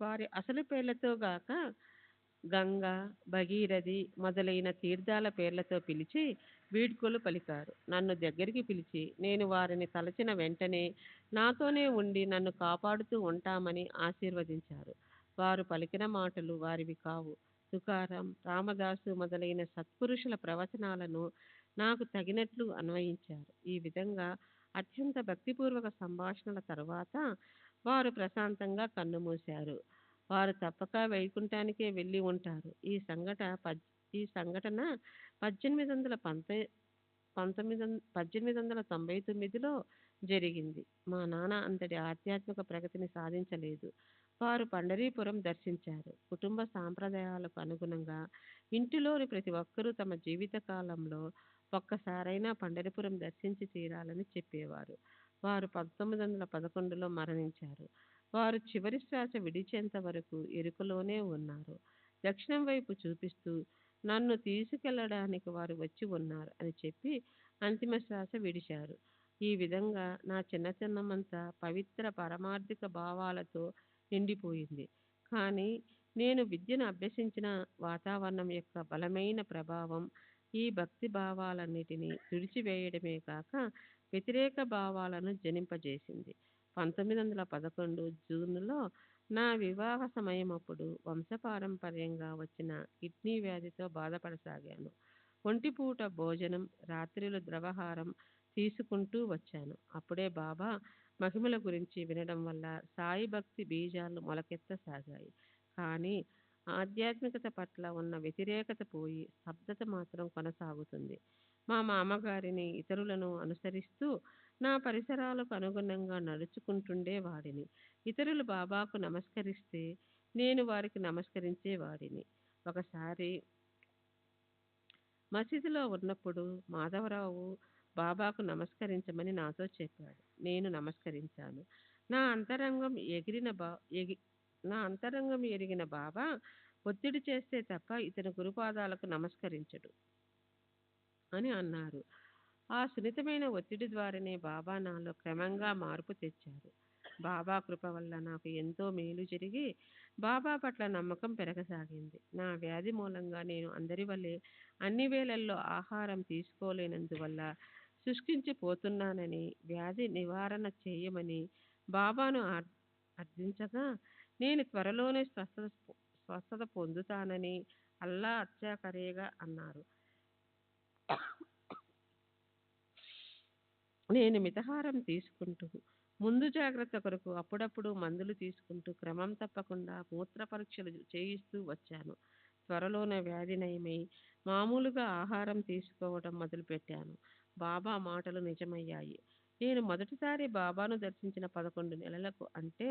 వారి అసలు పేర్లతో గాక గంగ, భగీరథి మొదలైన తీర్థాల పేర్లతో పిలిచి వీడ్కోలు పలికారు. నన్ను దగ్గరికి పిలిచి నేను వారిని తలచిన వెంటనే నాతోనే ఉండి నన్ను కాపాడుతూ ఉంటామని ఆశీర్వదించారు. వారు పలికిన మాటలు వారివి కావు. తుకారాం, రామదాసు మొదలైన సత్పురుషుల ప్రవచనాలను నాకు తగినట్లు అన్వయించారు. ఈ విధంగా అత్యంత భక్తిపూర్వక సంభాషణల తరువాత వారు ప్రశాంతంగా కన్నుమూశారు. వారు తప్పక వైకుంఠానికే వెళ్ళి ఉంటారు. ఈ సంఘటన 1899లో జరిగింది. మా నాన్న అంతటి ఆధ్యాత్మిక ప్రగతిని సాధించలేదు. వారు పండరీపురం దర్శించారు. కుటుంబ సాంప్రదాయాలకు అనుగుణంగా ఇంటిలోని ప్రతి ఒక్కరూ తమ జీవిత కాలంలో ఒక్కసారైనా పండరీపురం దర్శించి తీరాలని చెప్పేవారు. వారు 1911లో మరణించారు. వారు చివరి శ్వాస విడిచేంత వరకు ఎరుకలోనే ఉన్నారు. దక్షిణం వైపు చూపిస్తూ నన్ను తీసుకెళ్లడానికి వారు వచ్చి ఉన్నారు అని చెప్పి అంతిమ శ్వాస విడిచారు. ఈ విధంగా నా చిన్నతనమంతా పవిత్ర పరమార్థిక భావాలతో నిండిపోయింది. కానీ నేను విద్యను అభ్యసించిన వాతావరణం యొక్క బలమైన ప్రభావం ఈ భక్తి భావాలన్నిటినీ తుడిచివేయడమే కాక వ్యతిరేక భావాలను జనింపజేసింది. 1911 జూన్లో నా వివాహ సమయమప్పుడు వంశపారంపర్యంగా వచ్చిన కిడ్నీ వ్యాధితో బాధపడసాగాను. ఒంటిపూట భోజనం, రాత్రిళ్ళు ద్రవహారం తీసుకుంటూ వచ్చాను. అప్పుడే బాబా మహిమల గురించి వినడం వల్ల సాయి భక్తి బీజాలు మొలకెత్తసాగాయి. కానీ ఆధ్యాత్మికత పట్ల ఉన్న వ్యతిరేకత పోయి స్తబ్దత మాత్రం కొనసాగుతుంది. మా మామగారిని, ఇతరులను అనుసరిస్తూ నా పరిసరాలకు అనుగుణంగా నడుచుకుంటుండేవాడిని. ఇతరులు బాబాకు నమస్కరిస్తే నేను వారికి నమస్కరించేవాడిని. ఒకసారి మసీదులో ఉన్నప్పుడు మాధవరావు బాబాకు నమస్కరించమని నాతో చెప్పాడు. నేను నమస్కరించాను. నా అంతరంగం ఎరిగిన బాబా ఒత్తిడి చేస్తే తప్ప ఇతని గురుపాదాలకు నమస్కరించడు అని అన్నారు. ఆ సున్నితమైన ఒత్తిడి ద్వారానే బాబా నాలో క్రమంగా మార్పు తెచ్చారు. బాబా కృప వల్ల నాకు ఎంతో మేలు జరిగి బాబా పట్ల నమ్మకం పెరగసాగింది. నా వ్యాధి మూలంగా నేను అందరి వల్లే అన్ని వేళల్లో ఆహారం తీసుకోలేనందువల్ల శుష్కించిపోతున్నానని, వ్యాధి నివారణ చేయమని బాబాను అర్థించగా నేను త్వరలోనే స్వస్థత పొందుతానని అల్లా అచ్చా కరేగా అన్నారు. నేను మితహారం తీసుకుంటూ, ముందు జాగ్రత్త కొరకు అప్పుడప్పుడు మందులు తీసుకుంటూ క్రమం తప్పకుండా మూత్ర పరీక్షలు చేయిస్తూ వచ్చాను. త్వరలోనే వ్యాధి నయమై మామూలుగా ఆహారం తీసుకోవడం మొదలుపెట్టాను. బాబా మాటలు నిజమయ్యాయి. నేను మొదటిసారి బాబాను దర్శించిన 11 నెలలకు అంటే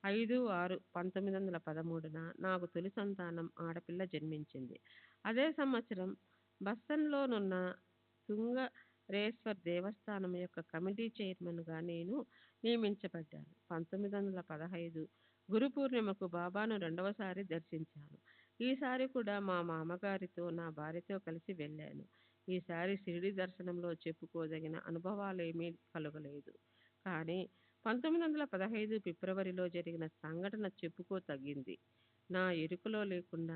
5/6/1913న నాకు తొలి సంతానం ఆడపిల్ల జన్మించింది. అదే సంవత్సరం బస్సన్లోనున్న తుంగరేశ్వర్ దేవస్థానం యొక్క కమిటీ చైర్మన్గా నేను నియమించబడ్డాను. 1915 గురు పూర్ణిమకు బాబాను రెండవసారి దర్శించాను. ఈసారి కూడా మా మామగారితో నా భార్యతో కలిసి వెళ్ళాను. ఈసారి షిరిడి దర్శనంలో చెప్పుకోదగిన అనుభవాలేమీ కలగలేదు. కానీ 1915 ఫిబ్రవరిలో జరిగిన సంఘటన చెప్పుకోతగింది. నా ఎరుకలో లేకుండా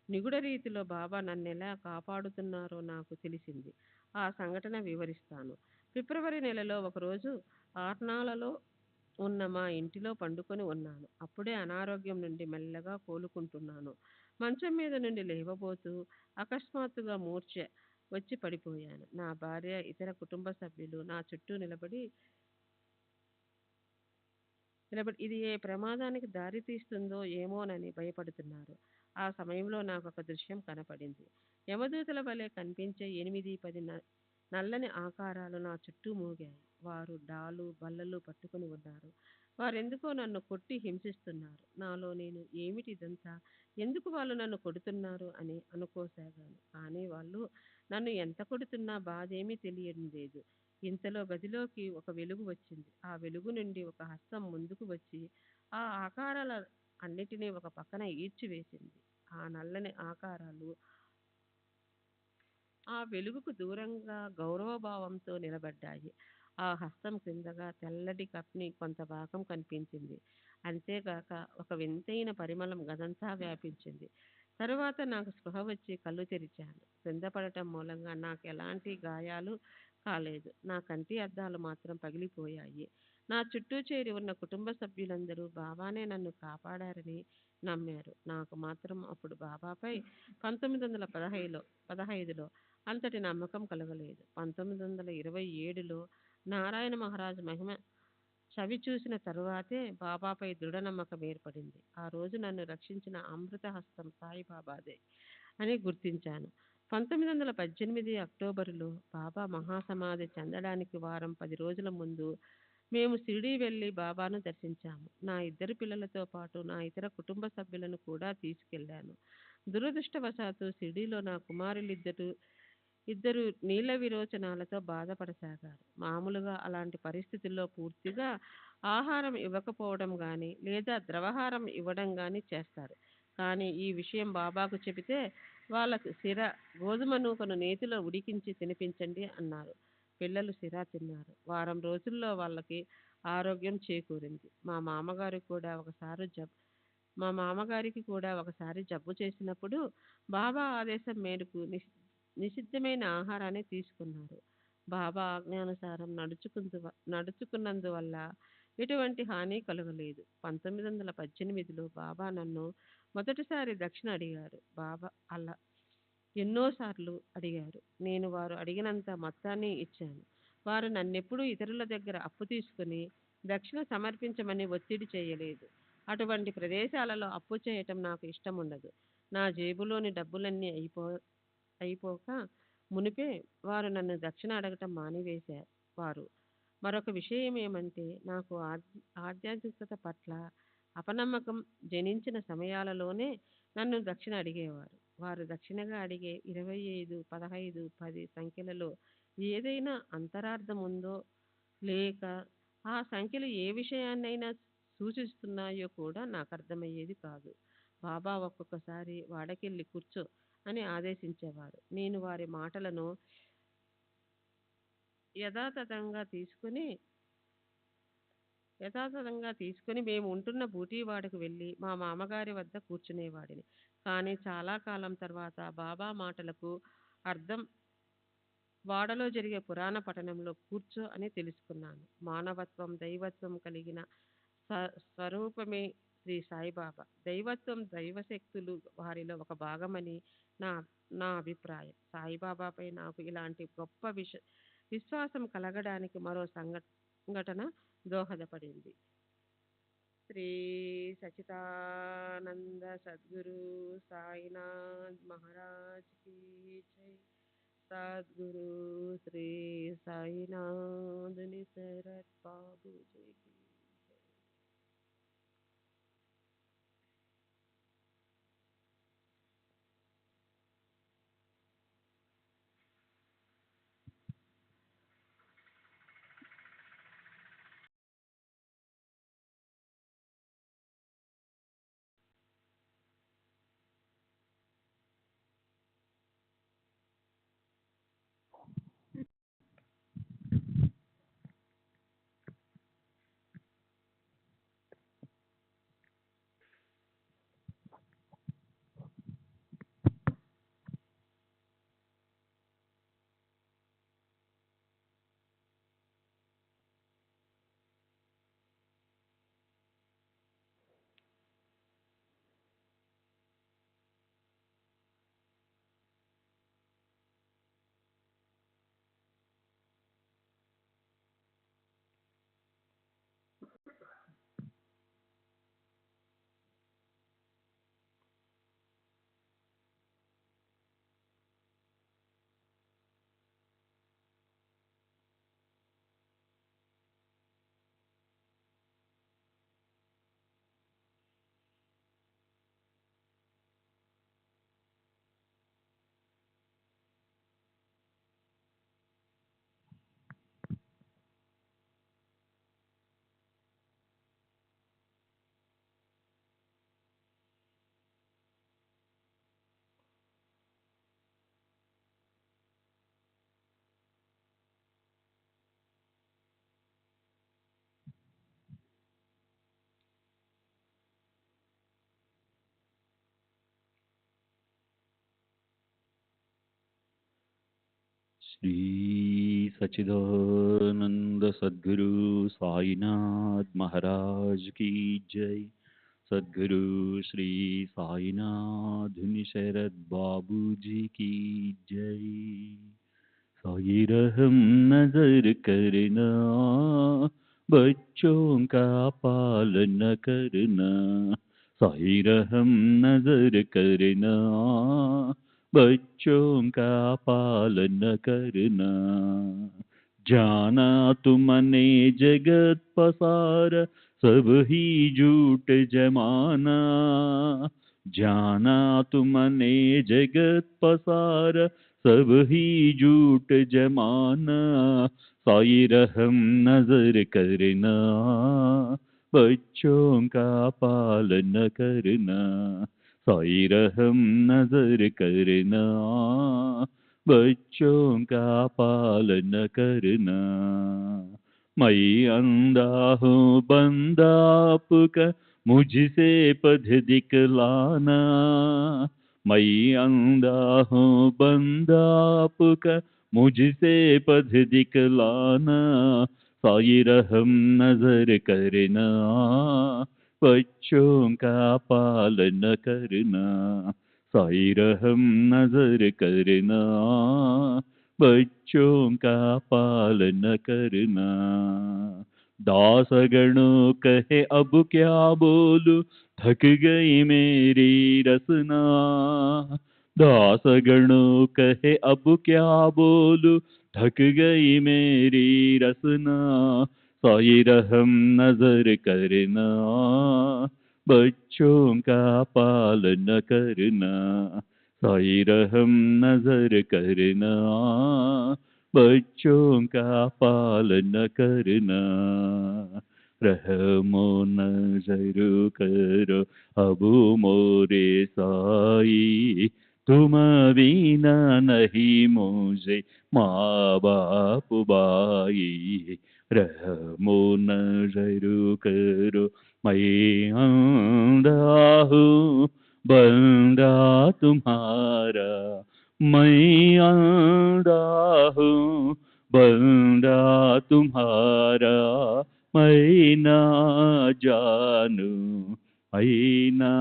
నిగుడ రీతిలో బాబా నన్నెలా కాపాడుతున్నారో నాకు తెలిసింది. ఆ సంఘటన వివరిస్తాను. ఫిబ్రవరి నెలలో ఒకరోజు ఆర్నాలలో ఉన్న మా ఇంటిలో పండుకొని ఉన్నాను. అప్పుడే అనారోగ్యం నుండి మెల్లగా కోలుకుంటున్నాను. మంచం మీద నుండి లేవబోతూ అకస్మాత్తుగా మూర్ఛ వచ్చి పడిపోయాను. నా భార్య, ఇతర కుటుంబ సభ్యులు నా చుట్టూ నిలబడి ఇది ఏ ప్రమాదానికి దారి తీస్తుందో ఏమోనని భయపడుతున్నారు. ఆ సమయంలో నాకు ఒక దృశ్యం కనపడింది. యమదూతల వలె కనిపించే 8-10 నల్లని ఆకారాలు నా చుట్టూ మూగాయి. వారు డాలు, బల్లలు పట్టుకుని ఉన్నారు. వారెందుకో నన్ను కొట్టి హింసిస్తున్నారు. నాలో నేను ఏమిటి ఇదంతా, ఎందుకు వాళ్ళు నన్ను కొడుతున్నారు అని అనుకోసాగాను. కానీ వాళ్ళు నన్ను ఎంత కొడుతున్నా బాధేమీ తెలియడం లేదు. ఇంతలో గదిలోకి ఒక వెలుగు వచ్చింది. ఆ వెలుగు నుండి ఒక హస్తం ముందుకు వచ్చి ఆ ఆకారాల అన్నిటినీ ఒక పక్కన ఈడ్చివేసింది. ఆ నల్లని ఆకారాలు ఆ వెలుగుకు దూరంగా గౌరవభావంతో నిలబడ్డాయి. ఆ హస్తం క్రిందగా తెల్లటి కప్ని కొంత భాగం కనిపించింది. అంతేగాక ఒక వింతైన పరిమళం గదంతా వ్యాపించింది. తరువాత నాకు స్పృహ వచ్చి కళ్ళు తెరిచాను. క్రింద పడటం మూలంగా నాకు ఎలాంటి గాయాలు కాలేదు. నా కంటి అద్దాలు మాత్రం పగిలిపోయాయి. నా చుట్టూ చేరి ఉన్న కుటుంబ సభ్యులందరూ బాబానే నన్ను కాపాడారని నమ్మారు. నాకు మాత్రం అప్పుడు బాబాపై 1915లో అంతటి నమ్మకం కలగలేదు. 1927లో నారాయణ మహారాజ్ మహిమ చవి చూసిన తరువాతే బాబాపై దృఢ నమ్మకం ఏర్పడింది. ఆ రోజు నన్ను రక్షించిన అమృత హస్తం సాయిబాబాదే అని గుర్తించాను. 1918 అక్టోబరులో బాబా మహాసమాధి చెందడానికి వారం 10 రోజుల ముందు మేము షిరిడీ వెళ్ళి బాబాను దర్శించాము. నా 2 పిల్లలతో పాటు నా ఇతర కుటుంబ సభ్యులను కూడా తీసుకెళ్లాను. దురదృష్టవశాత్తు షిరిడీలో నా కుమారులిద్దరు నీళ్ల విరోచనాలతో బాధపడసాగారు. మామూలుగా అలాంటి పరిస్థితుల్లో పూర్తిగా ఆహారం ఇవ్వకపోవడం గాని లేదా ద్రవహారం ఇవ్వడం గాని చేస్తారు. కానీ ఈ విషయం బాబాకు చెబితే వాళ్ళకు గోధుమ నూకను నేతిలో ఉడికించి తినిపించండి అన్నారు. పిల్లలు సిరా తిన్నారు. వారం రోజుల్లో వాళ్ళకి ఆరోగ్యం చేకూరింది. మా మామగారికి కూడా ఒకసారి జబ్బు చేసినప్పుడు బాబా ఆదేశం మేరకు నిషిద్ధమైన ఆహారాన్ని తీసుకున్నారు. బాబా ఆజ్ఞానుసారం నడుచుకున్నందువల్ల ఎటువంటి హాని కలగలేదు. 1918లో బాబా నన్ను మొదటిసారి దక్షిణ అడిగారు. బాబా అలా ఎన్నోసార్లు అడిగారు. నేను వారు అడిగినంత మొత్తాన్ని ఇచ్చాను. వారు నన్నెప్పుడూ ఇతరుల దగ్గర అప్పు తీసుకుని దక్షిణ సమర్పించమని ఒత్తిడి చేయలేదు. అటువంటి ప్రదేశాలలో అప్పు చేయటం నాకు ఇష్టం ఉండదు. నా జేబులోని డబ్బులన్నీ అయిపోక మునిపే వారు నన్ను దక్షిణ అడగటం మానివేసేవారు. మరొక విషయం ఏమంటే నాకు ఆధ్యాత్మికత పట్ల అపనమ్మకం జనించిన సమయాలలోనే నన్ను దక్షిణ అడిగేవారు. వారు దక్షిణగా అడిగే 25, 15, 10 సంఖ్యలలో ఏదైనా అంతరార్థం ఉందో లేక ఆ సంఖ్యలు ఏ విషయాన్నైనా సూచిస్తున్నాయో కూడా నాకు అర్థమయ్యేది కాదు. బాబా ఒక్కొక్కసారి వాడకెళ్ళి కూర్చో అని ఆదేశించేవారు. నేను వారి మాటలను యథాతథంగా తీసుకుని మేము ఉంటున్న బూటీవాడకు వెళ్ళి మా మామగారి వద్ద కూర్చునేవాడిని. కానీ చాలా కాలం తర్వాత బాబా మాటలకు అర్థం వాడలో జరిగే పురాణ పఠనంలో కూర్చో అని తెలుసుకున్నాను. మానవత్వం, దైవత్వం కలిగిన స్వరూపమే శ్రీ సాయిబాబా. దైవత్వం, దైవశక్తులు వారిలో ఒక భాగమని నా అభిప్రాయం. సాయిబాబాపై నాకు ఇలాంటి గొప్ప విశ్వాసం కలగడానికి మరో సంఘటన దోహదపడింది. శ్రీ సచిదానంద సద్గురు సాయినాథ్ మహారాజ్ కీ జై. సద్గురు శ్రీ సాయినాథ్ నిసరత్ బాబూజీ కీ జై. श्री सच्चिदानंद सद्गुरु साईनाथ महाराज की जय। सद्गुरु श्री साईनाथ शरद बाबू जी की जय। साई रहम नजर करना, बच्चों का पालन करना। साई रहम नजर करना, बच्चों का पालन करना। जाना तुमने जगत पसार, सब ही झूठ जमाना। जाना तुमने जगत पसार, सब ही झूठ जमाना। साई रहम नजर करना, बच्चों का पालन करना। साई रहम नजर करना, बच्चों का पालन करना। मैं अंधा हूँ बंदा आपका, मुझसे पथ दिखलाना। मैं अंधा हूँ बंदा आपका, मुझसे पथ दिखलाना। साई रहम नजर करना, बच्चों का पालन करना। साई रहम नजर करना, बच्चों का पालन करना। दास गणों कहे अब क्या बोलूं, थक गई मेरी रसना। दास गणों कहे अब क्या बोलूं, थक गई मेरी रसना। साई रहम नजर करना, बच्चों का पालन करना। साई रहम नजर करना, बच्चों का पालन करना। रहमो नजर करो अब मोरे साई, तुम बिना नहीं मुझे माँ बाप भाई। रहमो नजर करो मैं अंधा हूँ बंदा तुम्हारा। मैं अंधा हूँ बंदा तुम्हारा। मैं ना जानू, मैं ना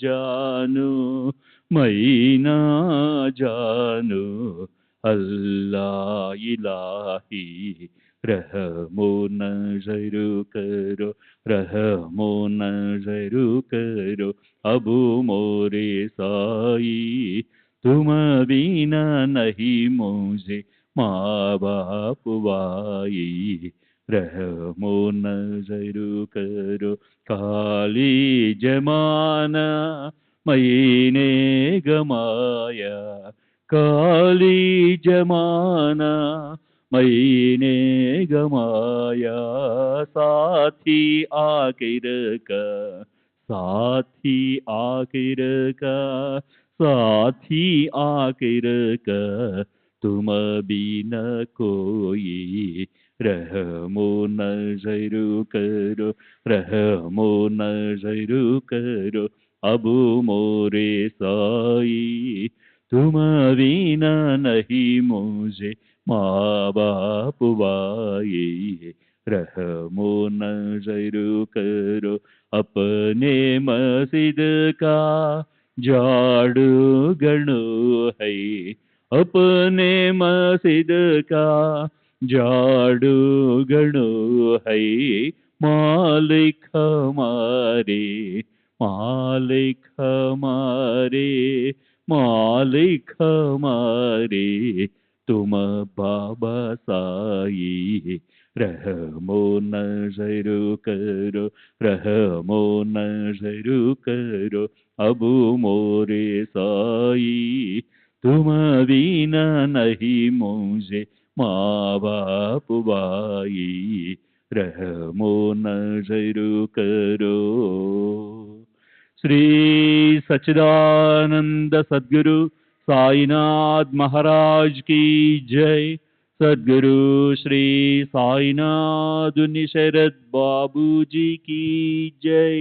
जानू, मैं ना जानू अल्लाह इलाही। रहमो नजर करो, रहमो नजर करो अब मोरे साई, तुम बिना नहीं मुझे माँ बाप भाई। रहमो नजर करो काली जमाना मैंने गमाया। काली जमाना मैंने गमाया। साथी आखिर का, साथी आखिर का, साथी आखिर का तुम बिना कोई। रहमो नजर करो, रहमो नजर करो अब मोरे साई, तुम बिना नहीं मुझे माँ बाप भाई। रहमो नजर करो अपने मस्जिद का झाड़ू गणो है। अपने मस्जिद का झाड़ू गणो है। मालिक हमारे, मालिक हमारे, मालिक हमारे तुम बाबा साई। रहमो नजर करो, रहमो नजर करो अब मोरे साई, तुम बिना नहीं मुझे माँ बाप भाई। रहमो नजर करो। श्री सच्चिदानंद सद्गुरु साईनाथ महाराज की जय। सद्गुरु श्री साईनाथ शरद बाबू जी की जय।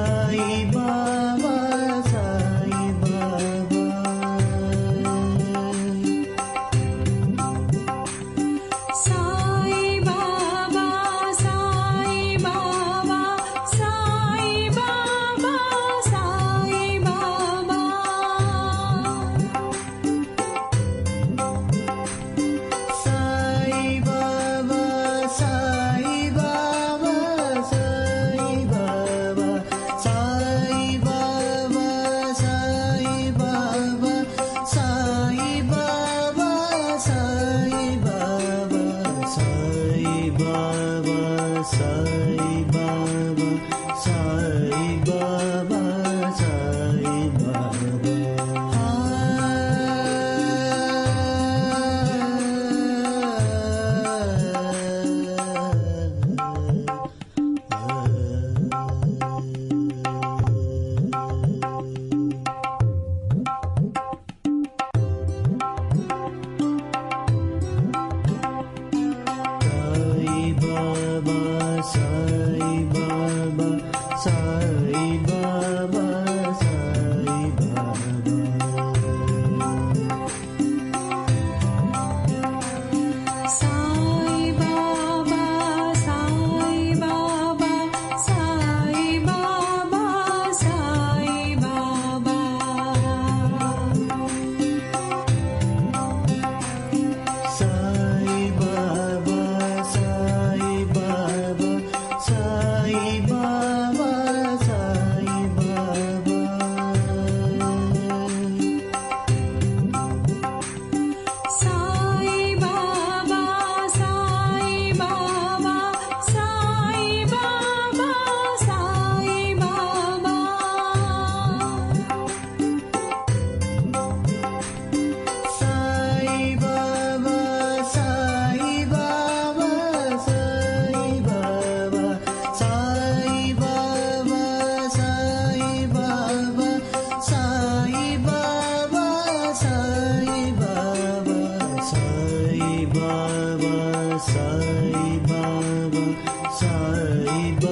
సాయి